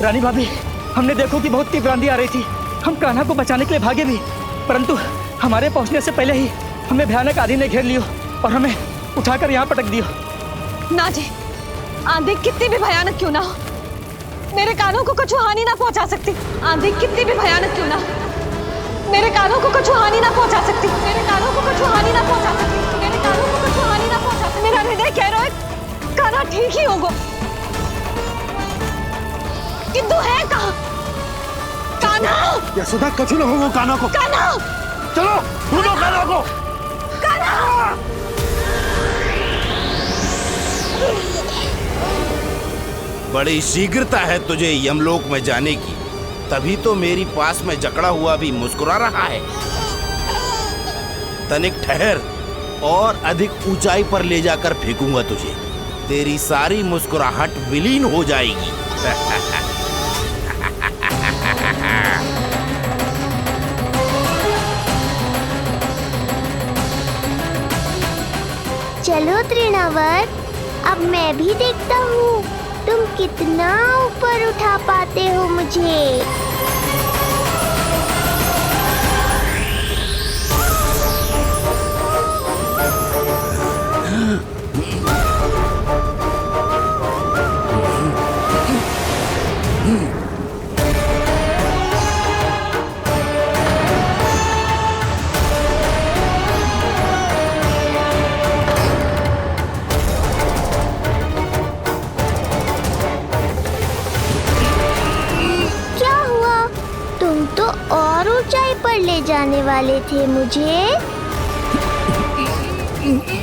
रानी भाभी, हमने देखो कि बहुत तीव्र आंधी आ रही थी। हम कान्हा को बचाने के लिए भागे भी, परंतु हमारे पहुंचने से पहले ही हमें भयानक आंधी ने घेर लियो और हमें उठाकर यहाँ पटक दियो। ना जी, आंधी कितनी भी भयानक क्यों ना हो, मेरे कानों को कुछ हानि ना पहुंचा सकती। आंधी कितनी भी भयानक क्यों ना हो, मेरे कानों को कुछ हानि ना पहुंचा सकती। मेरे कानों को कुछ हानि ना पहुंचा सकती। मेरे कानों को कुछ हानि ना पहुंचा सकती। मेरा हृदय कह रहा है कान्हा ठीक ही होगा, किंतु है कहाँ? कान्हा! यशोदा, कछु ना हो वो कान्हा को। कान्हा! चलो ढूंढो कान्हा को। कान्हा! बड़ी शीघ्रता है तुझे यमलोक में जाने की, तभी तो मेरी पास में जकड़ा हुआ भी मुस्कुरा रहा है। तनिक ठहर, और अधिक ऊंचाई पर ले जाकर फेंकूंगा तुझे। तेरी सारी मुस्कुराहट विलीन हो जाएगी। चलो तृणावर्त, अब मैं भी देखता हूँ तुम कितना ऊपर उठा पाते हो मुझे। और ऊंचाई पर ले जाने वाले थे मुझे।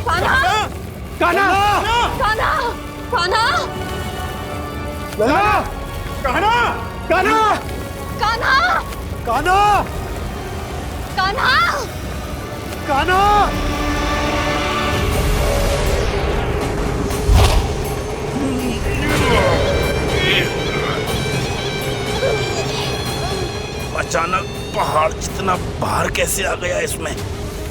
कान्हा! कान्हा! कान्हा! कान्हा! लल्ला! कान्हा! कान्हा! कान्हा! कान्हा! कान्हा! कान्हा! अचानक पहाड़ जितना भार कैसे आ गया इसमें?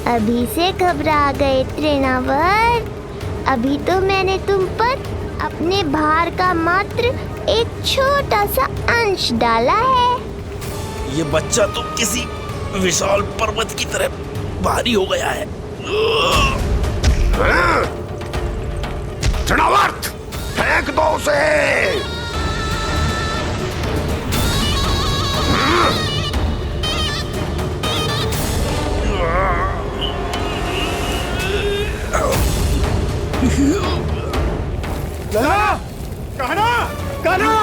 अभी से घबरा गए तृणावर्त। अभी तो मैंने तुम पर अपने भार का मात्र एक छोटा सा अंश डाला है। ये बच्चा तो किसी विशाल पर्वत की तरह भारी हो गया है। तृणावर्त, फेंक दो उसे। कान्हा! कान्हा!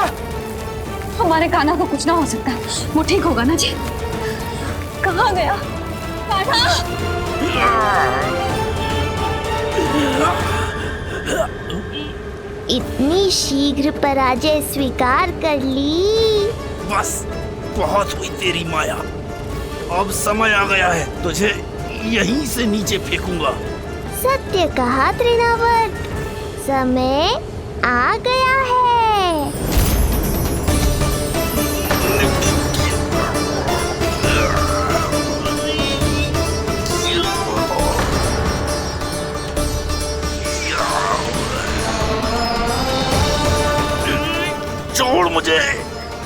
हमारे कान्हा को कुछ ना हो सकता, वो ठीक होगा ना जी। कहाँ गया कान्हा? इतनी शीघ्र पराजय स्वीकार कर ली। बस बहुत हुई तेरी माया। अब समय आ गया है, तुझे यहीं से नीचे फेंकूंगा। सत्य कहा तृणावर्त, समय आ गया है।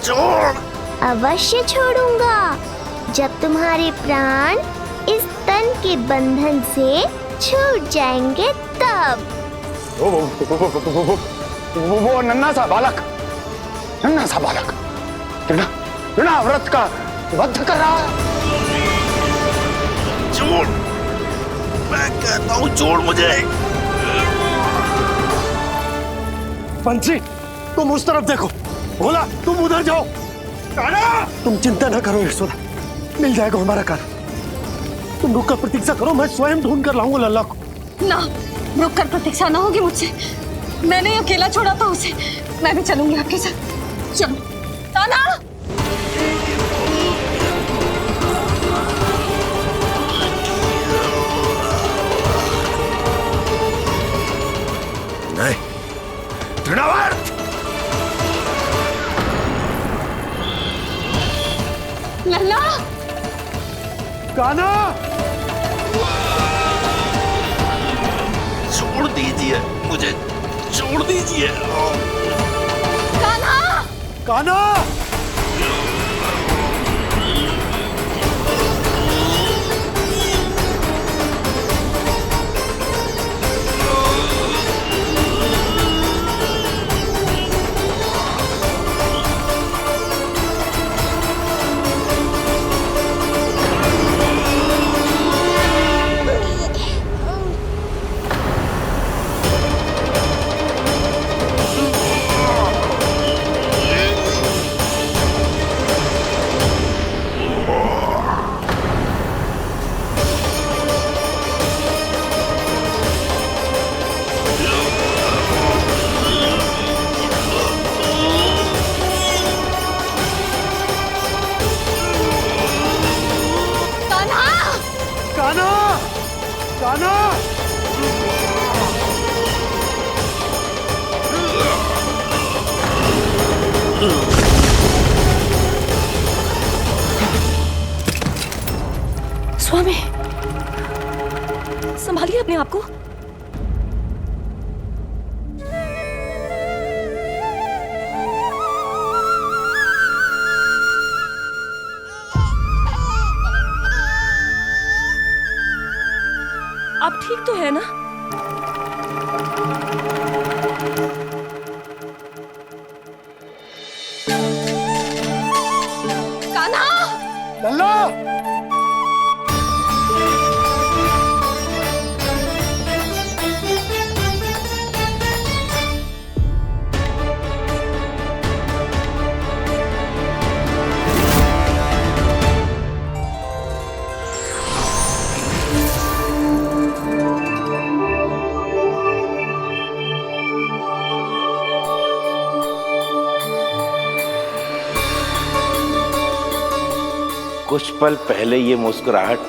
छोड़। अवश्य छोड़ूंगा जब तुम्हारे प्राण इस तन के बंधन से छूट जाएंगे तब। वो नन्हा सा बालक व्रत का वध कर रहा है। छोड़, मैं कहता हूँ छोड़ मुझे। पंछी, तुम उस तरफ देखो। भोला, तुम उधर जाओ। तुम चिंता न करो यशोदा, मिल जाएगा हमारा काना। तुम रुक कर प्रतीक्षा करो, मैं स्वयं ढूंढ कर लाऊंगा लल्ला को। ना, रुक कर प्रतीक्षा ना होगी मुझसे। मैंने अकेला छोड़ा था उसे, मैं भी चलूंगी आपके साथ। चलो कान्हा। नहीं, तृणावर्त। लल्ला, कान्हा, छोड़ दीजिए मुझे, छोड़ दीजिए। कान्हा, कान्हा। स्वामी, संभालिए अपने आप को। आप ठीक तो है ना? कान्हा, लल्ला, कुछ पल पहले ये मुस्कुराहट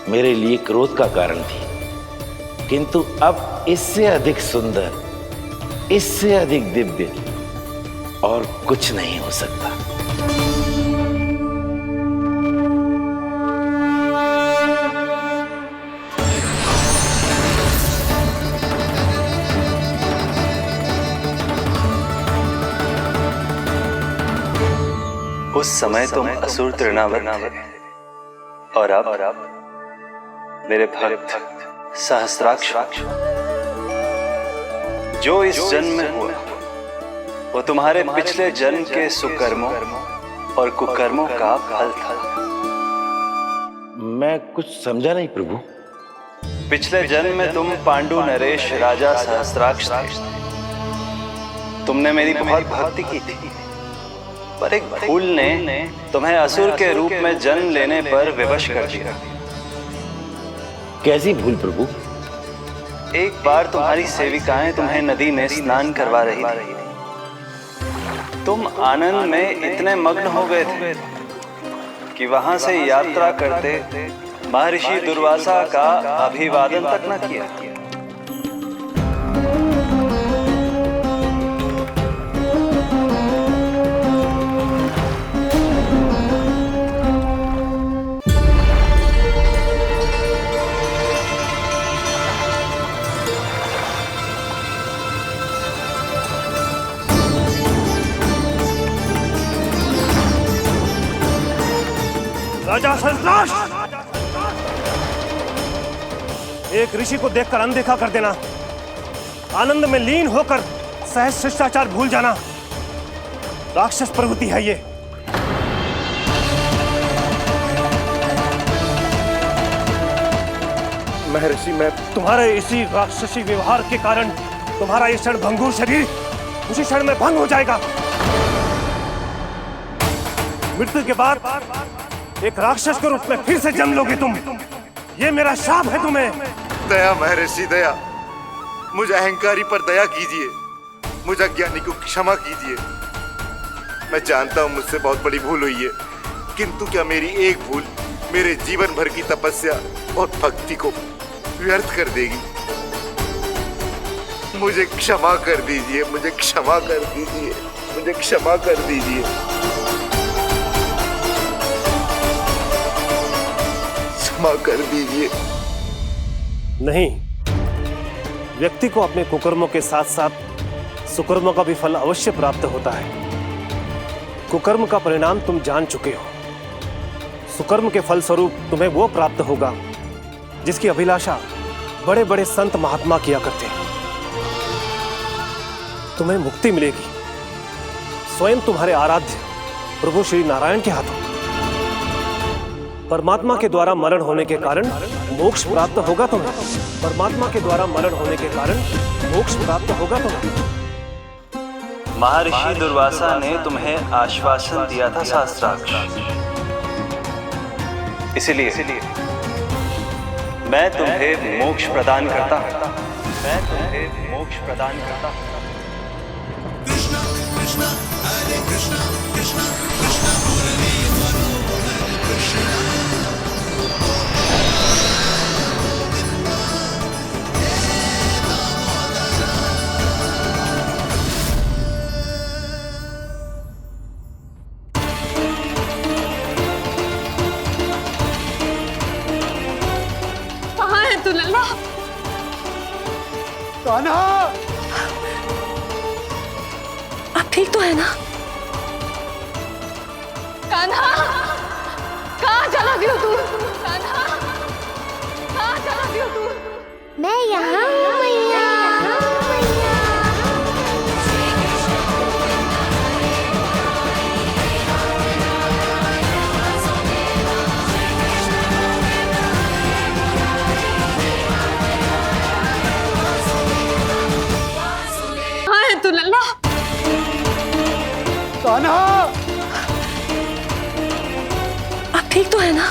मेरे लिए क्रोध का कारण थी, किंतु अब इससे अधिक सुंदर, इससे अधिक दिव्य और कुछ नहीं हो सकता। उस समय तुम असुर तृणावर्त थे और अब मेरे भक्त सहस्राक्ष। जो इस जन्म में हुआ वो तुम्हारे पिछले जन्म के सुकर्मों और कुकर्मों का फल था। मैं कुछ समझा नहीं प्रभु। पिछले जन्म में तुम पांडु नरेश राजा सहस्राक्ष थे। तुमने मेरी बहुत भक्ति की थी, पर एक भूल ने तुम्हें असुर के रूप में जन्म लेने पर विवश कर दिया। कैसी भूल प्रभु? एक बार तुम्हारी सेविकाएं तुम्हें नदी में स्नान करवा रही थी। तुम आनंद में इतने मग्न हो गए थे कि वहां से यात्रा करते महर्षि दुर्वासा का अभिवादन तक न किया। सर्वनाश! एक ऋषि को देखकर अनदेखा कर देना, आनंद में लीन होकर सहज शिष्टाचार भूल जाना, राक्षस प्रवृत्ति है ये। महर्षि, मैं तुम्हारे इसी राक्षसी व्यवहार के कारण तुम्हारा ये क्षणभंगुर शरीर उसी क्षण में भंग हो जाएगा। मृत्यु के बाद एक राक्षस के रूप में फिर से जन्म लोगे तुम। ये मेरा शाप है तुम्हें। दया महर्षि, दया। मुझ अहंकारी पर दया कीजिए, मुझ अज्ञानी को क्षमा कीजिए। मैं जानता हूँ मुझसे बहुत बड़ी भूल हुई है, किंतु क्या मेरी एक भूल मेरे जीवन भर की तपस्या और भक्ति को व्यर्थ कर देगी? मुझे क्षमा कर दीजिए, मुझे क्षमा कर दीजिए, मुझे क्षमा कर दीजिए। क्षमा कर दीजिए। नहीं, व्यक्ति को अपने कुकर्मों के साथ साथ सुकर्मों का भी फल अवश्य प्राप्त होता है। कुकर्म का परिणाम तुम जान चुके हो। सुकर्म के फल स्वरूप तुम्हें वो प्राप्त होगा जिसकी अभिलाषा बड़े बड़े संत महात्मा किया करते हैं। तुम्हें मुक्ति मिलेगी स्वयं तुम्हारे आराध्य प्रभु श्री नारायण के हाथों। परमात्मा के द्वारा मरण होने के कारण मोक्ष प्राप्त होगा तुम्हें। परमात्मा के द्वारा मरण होने के कारण मोक्ष प्राप्त होगा तुम्हें। महर्षि दुर्वासा ने तुम्हें आश्वासन दिया था शास्त्राक्ष, इसलिए मैं तुम्हें मोक्ष प्रदान करता हूं। मैं तुम्हें मोक्ष प्रदान करता हूं। कृष्ण कृष्ण हरे कृष्ण कृष्ण कृष्ण मुरली मनोहर कृष्ण। कहाँ है तू लल्ला? कान्हा! आप ठीक तो है ना? कान्हा, कहाँ चला गया तू? कान्हा, कहाँ चला गया तू? मैं यहाँ हूँ मैया। कहाँ है तू लल्ला? कान्हा! आप ठीक तो है ना?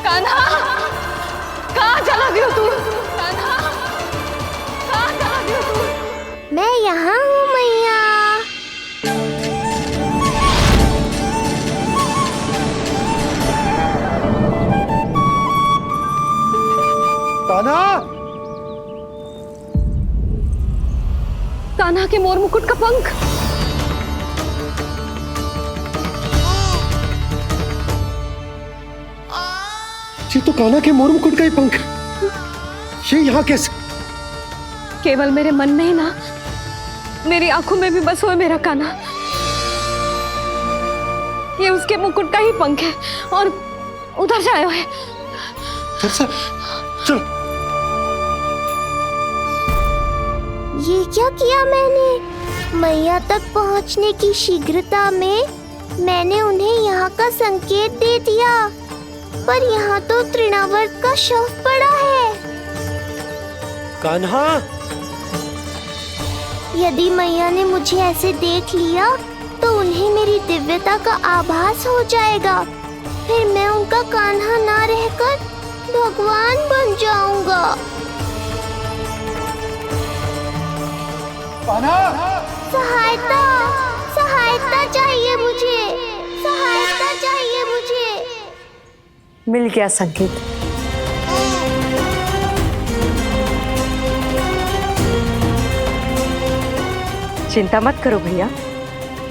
कान्हा, कहाँ चला गया तू? कान्हा, कहाँ चला गया तू? मैं यहाँ हूँ मैया। कान्हा! कान्हा के मोर मुकुट का पंख। ये तो कान्हा के मोर मुकुट का ही पंख। ये यहाँ कैसे? केवल मेरे मन में ही ना, मेरी आंखों में भी बस हुए मेरा कान्हा। ये उसके मुकुट का ही पंख है और उधर से आया है। चलो। ये क्या किया मैंने? मैया तक पहुंचने की शीघ्रता में मैंने उन्हें यहाँ का संकेत दे दिया, पर यहाँ तो तृणावर्त का शव पड़ा है। कान्हा! यदि मैया ने मुझे ऐसे देख लिया तो उन्हें मेरी दिव्यता का आभास हो जाएगा। फिर मैं उनका कान्हा ना रहकर भगवान बन जाऊंगा। सहायता, सहायता चाहिए मुझे, सहायता चाहिए मुझे। मिल गया संकेत। चिंता मत करो भैया,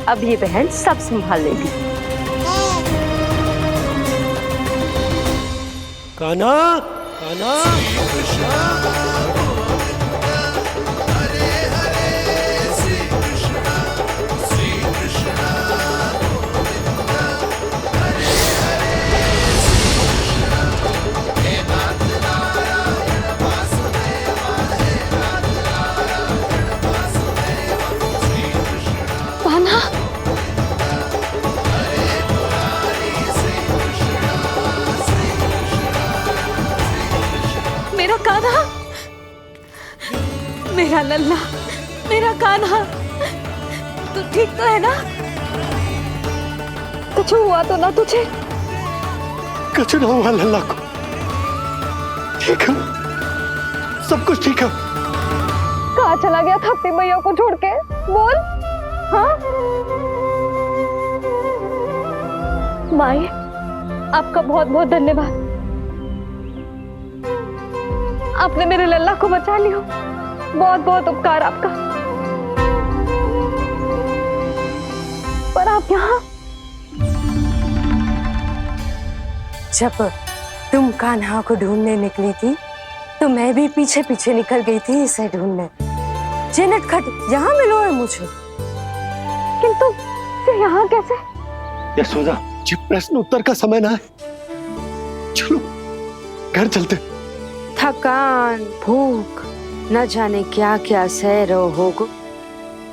अब ये बहन सब संभाल लेगी। कान्हा! कान्हा! कान्हा, मेरा लल्ला, मेरा कान्हा, तू ठीक तो है ना? कुछ हुआ तो ना तुझे? कुछ ना हुआ लल्ला को, ठीक है, सब कुछ ठीक है। कहाँ चला गया था अपनी मैया को छोड़ के? बोल। हाँ माई, आपका बहुत बहुत धन्यवाद। आपने मेरे लल्ला को बचा लिया, बहुत बहुत उपकार आपका। पर आप यहाँ? जब तुम कान्हा को ढूंढने निकली थी तो मैं भी पीछे पीछे निकल गई थी इसे ढूंढने। जे नटखट यहाँ मिलो है मुझे। किंतु फिर यहाँ कैसे? यशोदा, ये प्रश्न उत्तर का समय ना है, चलो घर चलते। थकान, भूख, न जाने क्या क्या सह रहो होगो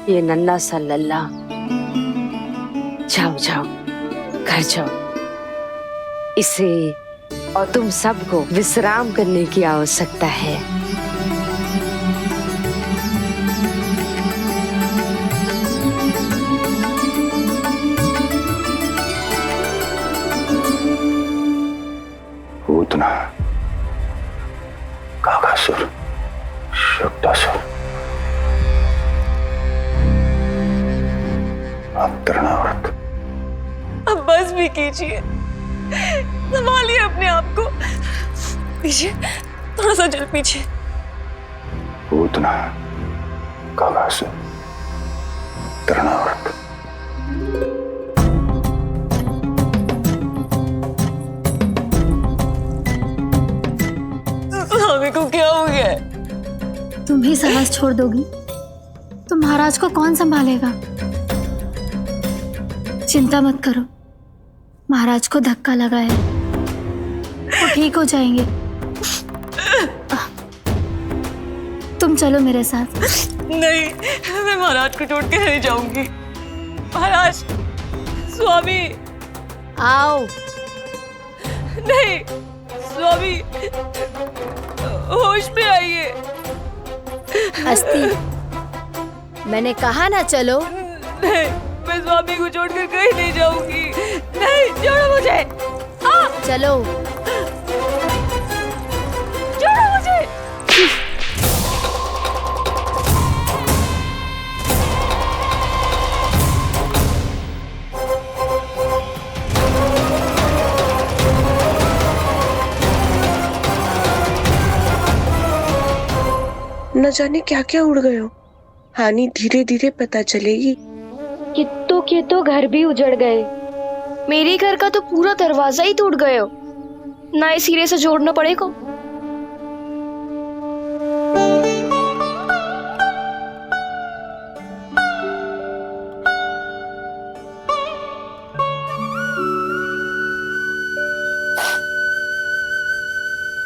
ये नन्ना सा लल्ला। जाओ जाओ, घर जाओ। इसे और तुम सबको विश्राम करने की आवश्यकता है। पूतना, काकासुर, शुक्तासुर, अब तृणावर्त। अब बस भी कीजिए, संभालिए अपने आप को। पीछे, थोड़ा सा चल पीछे। पूतना, काकासुर, तृणावर्त। स्वामी को क्या हो गया है? तुम ही साहस छोड़ दोगी तो महाराज को कौन संभालेगा? चिंता मत करो, महाराज को धक्का लगा है, वो ठीक हो जाएंगे। तुम चलो मेरे साथ। नहीं, मैं महाराज को छोड़ के नहीं जाऊंगी। महाराज, स्वामी, आओ। नहीं, स्वामी, होश में आइए। अस्ति, मैंने कहा ना चलो। नहीं, मैं स्वामी को छोड़कर कहीं नहीं जाऊंगी। नहीं, छोड़ो मुझे। चलो। छोड़ो मुझे। न जाने क्या क्या उड़ गए हो। हानि धीरे धीरे पता चलेगी। कित्तों के तो घर भी उजड़ गए। मेरे घर का तो पूरा दरवाजा ही टूट गया। नए सिरे से जोड़ना पड़ेगा।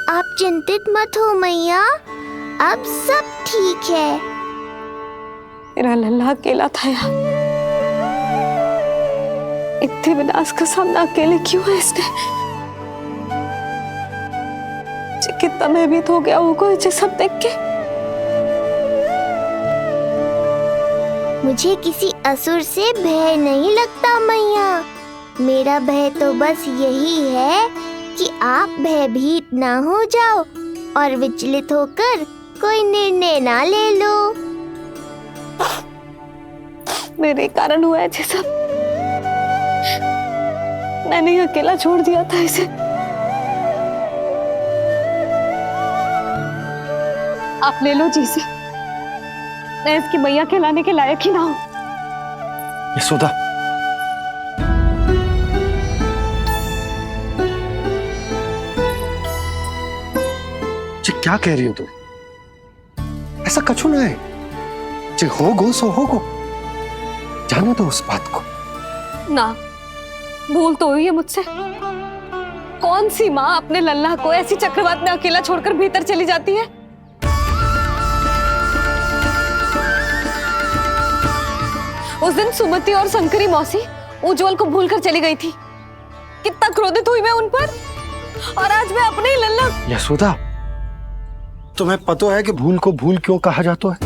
आप चिंतित मत हो मैया, अब सब ठीक है। मेरा लल्ला अकेला था यार। इतने विनाश का सामना अकेले क्यों है इसने? कितना भयभीत हो गया होगा इसे सब देख के। मुझे किसी असुर से भय नहीं लगता मैया। मेरा भय तो बस यही है कि आप भयभीत ना हो जाओ और विचलित होकर कोई निर्णय ना ले लो। मेरे कारण हुआ है ये सब। मैंने ही अकेला छोड़ दिया था इसे। आप ले लो जीसी, मैं इसकी मैया खिलाने के लायक ही ना हूं। यशोदा, ये क्या कह रही हो तुम? ऐसा कछु ना है। जे होगो सो होगो, जाने दो उस बात को। ना, भूल तो हुई है मुझसे। कौन सी माँ अपने लल्ला को ऐसी चक्रवात में अकेला छोड़कर भीतर चली जाती है? उस दिन सुमति और शंकरी मौसी उज्जवल को भूलकर चली गई थी। कितना क्रोधित हुई मैं उन पर, और आज मैं अपने ही लल्ला। यशोदा, तुम्हें पता है कि भूल को भूल क्यों कहा जाता है?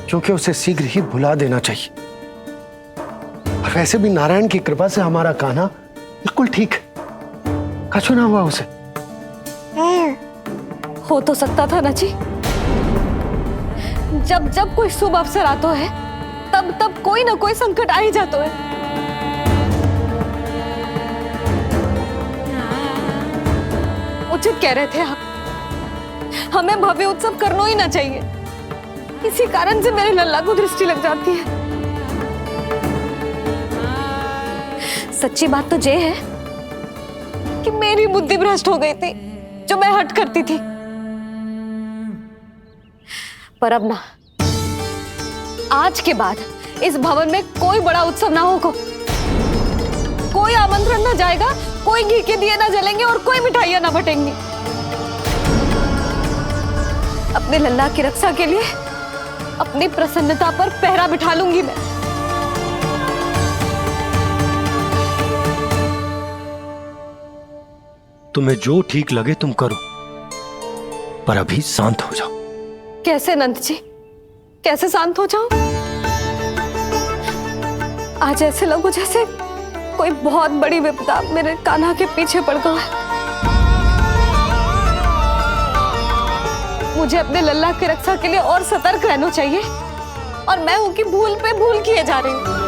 क्योंकि उसे शीघ्र ही भुला देना चाहिए। और वैसे भी नारायण की कृपा से हमारा कान्हा बिल्कुल ठीक है, कछु ना हुआ उसे। हो तो सकता था ना जी। जब जब कोई शुभ अवसर आता है तब तब कोई ना कोई संकट आ ही जाता है। उचित कह रहे थे आप, हमें भव्य उत्सव करना ही ना चाहिए। इसी कारण से मेरे लल्ला को दृष्टि लग जाती है। सच्ची बात तो ये है कि मेरी बुद्धि भ्रष्ट हो गई थी, जो मैं हट करती थी। पर अब ना, आज के बाद इस भवन में कोई बड़ा उत्सव ना होगा, कोई आमंत्रण ना जाएगा, कोई घी के दिए ना जलेंगे और कोई मिठाइयां ना बटेंगी। अपने लल्ला की रक्षा के लिए अपनी प्रसन्नता पर पहरा बिठा लूंगी मैं। तुम्हें जो ठीक लगे तुम करो, पर अभी शांत हो जाओ। कैसे नंद जी, कैसे शांत हो जाऊं? आज ऐसे लगो जैसे कोई बहुत बड़ी विपदा मेरे कान्हा के पीछे पड़ गया है। मुझे अपने लल्ला की रक्षा के लिए और सतर्क रहना चाहिए, और मैं उनकी भूल पे भूल किए जा रही हूँ।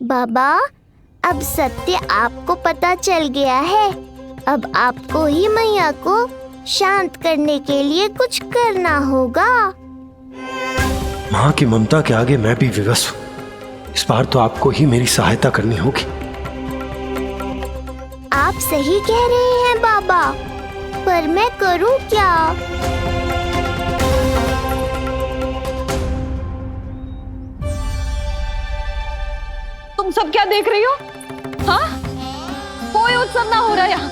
बाबा, अब सत्य आपको पता चल गया है। अब आपको ही मैया को शांत करने के लिए कुछ करना होगा। माँ की ममता के आगे मैं भी विवश हूँ। इस बार तो आपको ही मेरी सहायता करनी होगी। आप सही कह रहे हैं बाबा, पर मैं करूं क्या? तुम सब क्या देख रही हो? हाँ, कोई उत्सव ना हो रहा यहाँ।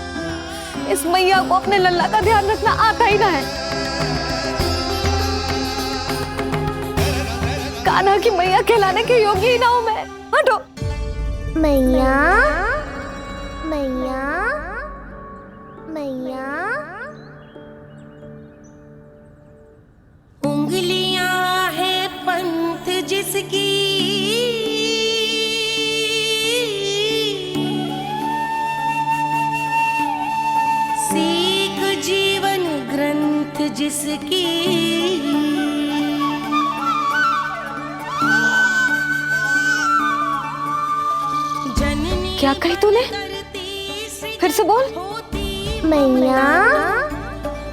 इस मैया को अपने लल्ला का ध्यान रखना आता ही ना है। कान्हा की मैया कहलाने के योग्य ही ना हूं मैं। हटो। मैया, मैया, मैया। उंगलियां है पंथ जिसकी, सीख जीवन ग्रंथ जिसकी, क्या कही तूने? फिर से बोल। मैया,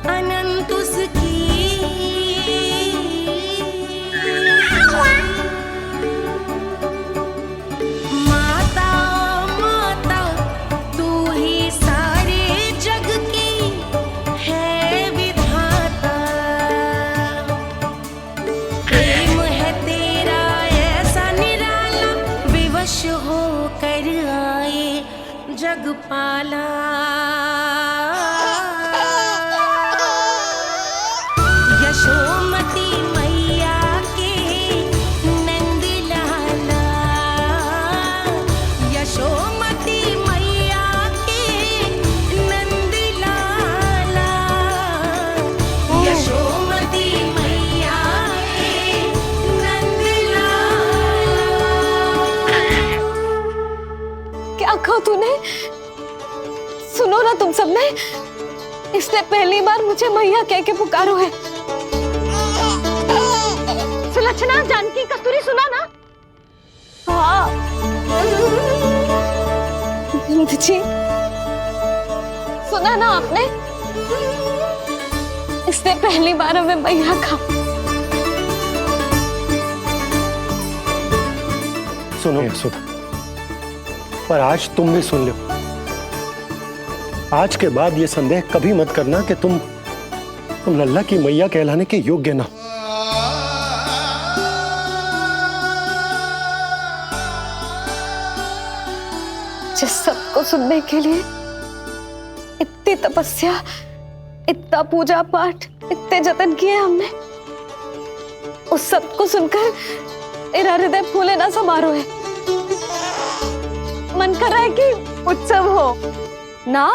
अनंत उसकी, माता माता तू ही सारे जग की है विधाता। प्रेम है तेरा ऐसा निराला, विवश होकर आए जग पाला। यशोमती मैया के नंद लाला, यशोमती मैया के नंद लाला, यशोमती मैया के नंद लाला। क्या कहा तूने? सुनो ना तुम सबने, इसने पहली बार मुझे मैया कह के पुकारो है। सुलक्षणा, जानकी, कस्तूरी, सुना ना? हाँ जी, सुना ना आपने? इसने पहली बार हमें मैया कहा। सुनो यशोदा, पर आज तुम भी सुन लो। आज के बाद ये संदेह कभी मत करना कि तुम तुम लल्ला की मैया कहलाने के योग्य ना हो। जिस सबको सुनने के लिए इतनी तपस्या, इतना पूजा पाठ, इतने जतन किए हमने, उस सब को सुनकर मेरा हृदय फूले ना समारोह है। मन कर रहा है कि उत्सव हो ना,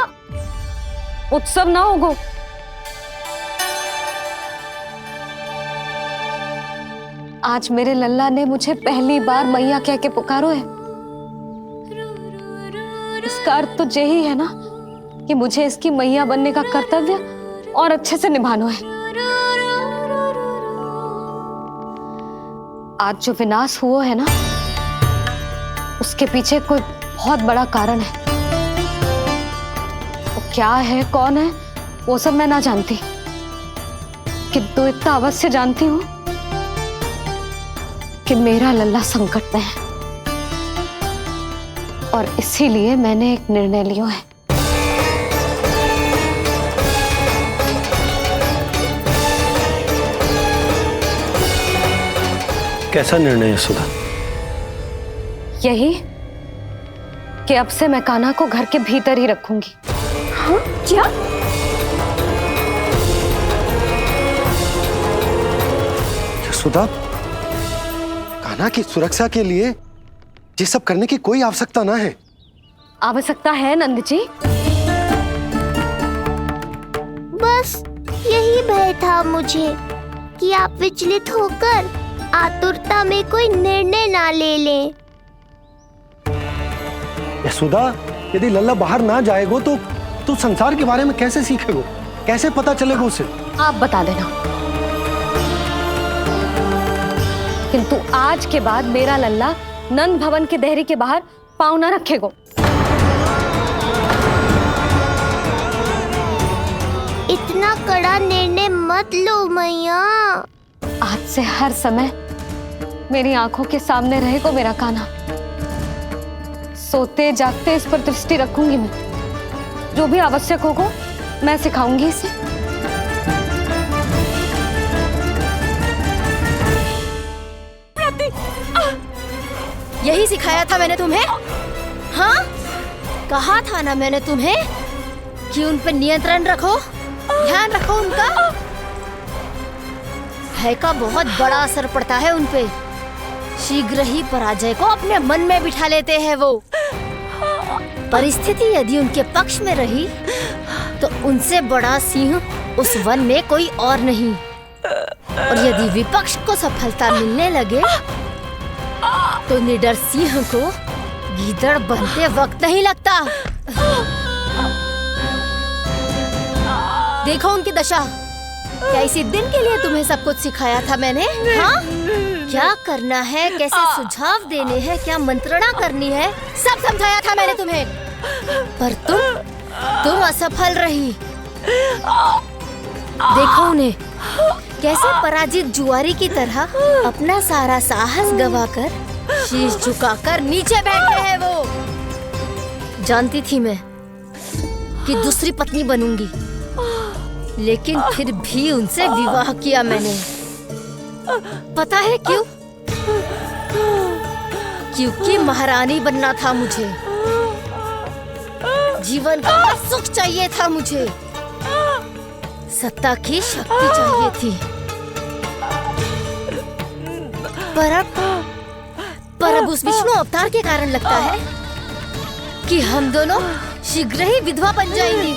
उत्सव ना होगो। आज मेरे लल्ला ने मुझे पहली बार मैया कह के पुकारो है। इसका अर्थ तो यही है ना कि मुझे इसकी मैया बनने का कर्तव्य और अच्छे से निभाना है। आज जो विनाश हुआ है ना, उसके पीछे कोई बहुत बड़ा कारण है। वो क्या है, कौन है, वो सब मैं ना जानती, किंतु इतना अवश्य जानती हूँ कि मेरा लल्ला संकट में है, और इसीलिए मैंने एक निर्णय लिया है। कैसा निर्णय है सुधा? यही कि अब से मैं कान्हा को घर के भीतर ही रखूंगी। हाँ? क्या? सुधा, कान्हा की सुरक्षा के लिए ये सब करने की कोई आवश्यकता ना है। आवश्यकता है नंद जी। बस यही भय था मुझे कि आप विचलित होकर आतुरता में कोई निर्णय ना ले लें। यशोदा, यदि लल्ला बाहर ना जाएगो तो तू संसार के बारे में कैसे सीखेगो, कैसे पता चलेगा उसे? आप बता देना। किंतु आज के बाद मेरा लल्ला नंद भवन के देहरी के बाहर पाँव न रखेगो। इतना कड़ा निर्णय मत लो मैया। आज से हर समय मेरी आंखों के सामने रहेगो मेरा कान्हा। सोते जागते इस पर दृष्टि रखूंगी मैं। जो भी आवश्यक होगा मैं सिखाऊंगी इसे। यही सिखाया था मैंने तुम्हें? हाँ, कहा था ना मैंने तुम्हें कि उन पर नियंत्रण रखो, ध्यान रखो उनका। भय का बहुत बड़ा असर पड़ता है उन पे। शीघ्र ही पराजय को अपने मन में बिठा लेते हैं वो। परिस्थिति यदि उनके पक्ष में रही तो उनसे बड़ा सिंह उस वन में कोई और नहीं, और यदि विपक्ष को सफलता मिलने लगे तो निडर सिंह को गीदड़ बनते वक्त नहीं लगता। देखो उनकी दशा। क्या इसी दिन के लिए तुम्हें सब कुछ सिखाया था मैंने? हाँ? क्या करना है, कैसे सुझाव देने हैं, क्या मंत्रणा करनी है, सब समझाया था मैंने तुम्हें। पर तुम असफल रही। देखो उन्हें कैसे पराजित जुआरी की तरह अपना सारा साहस गवाकर शीश झुकाकर नीचे बैठे हैं वो। जानती थी मैं कि दूसरी पत्नी बनूंगी, लेकिन फिर भी उनसे विवाह किया मैंने। पता है क्यों? क्योंकि महारानी बनना था मुझे। जीवन का सुख चाहिए था मुझे। सत्ता की शक्ति चाहिए थी। पर अब उस विष्णु अवतार के कारण लगता है कि हम दोनों शीघ्र ही विधवा बन जाएंगी।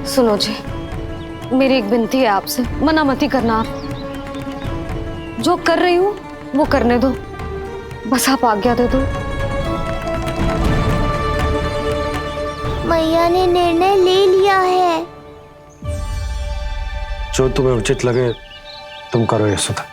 सुनो जी, मेरी एक विनती है आपसे, मना मत ही करना। आप जो कर रही हूँ वो करने दो, बस आप आज्ञा दे दो। मैया ने निर्णय ले लिया है। जो तुम्हें उचित लगे तुम करो यशोदा।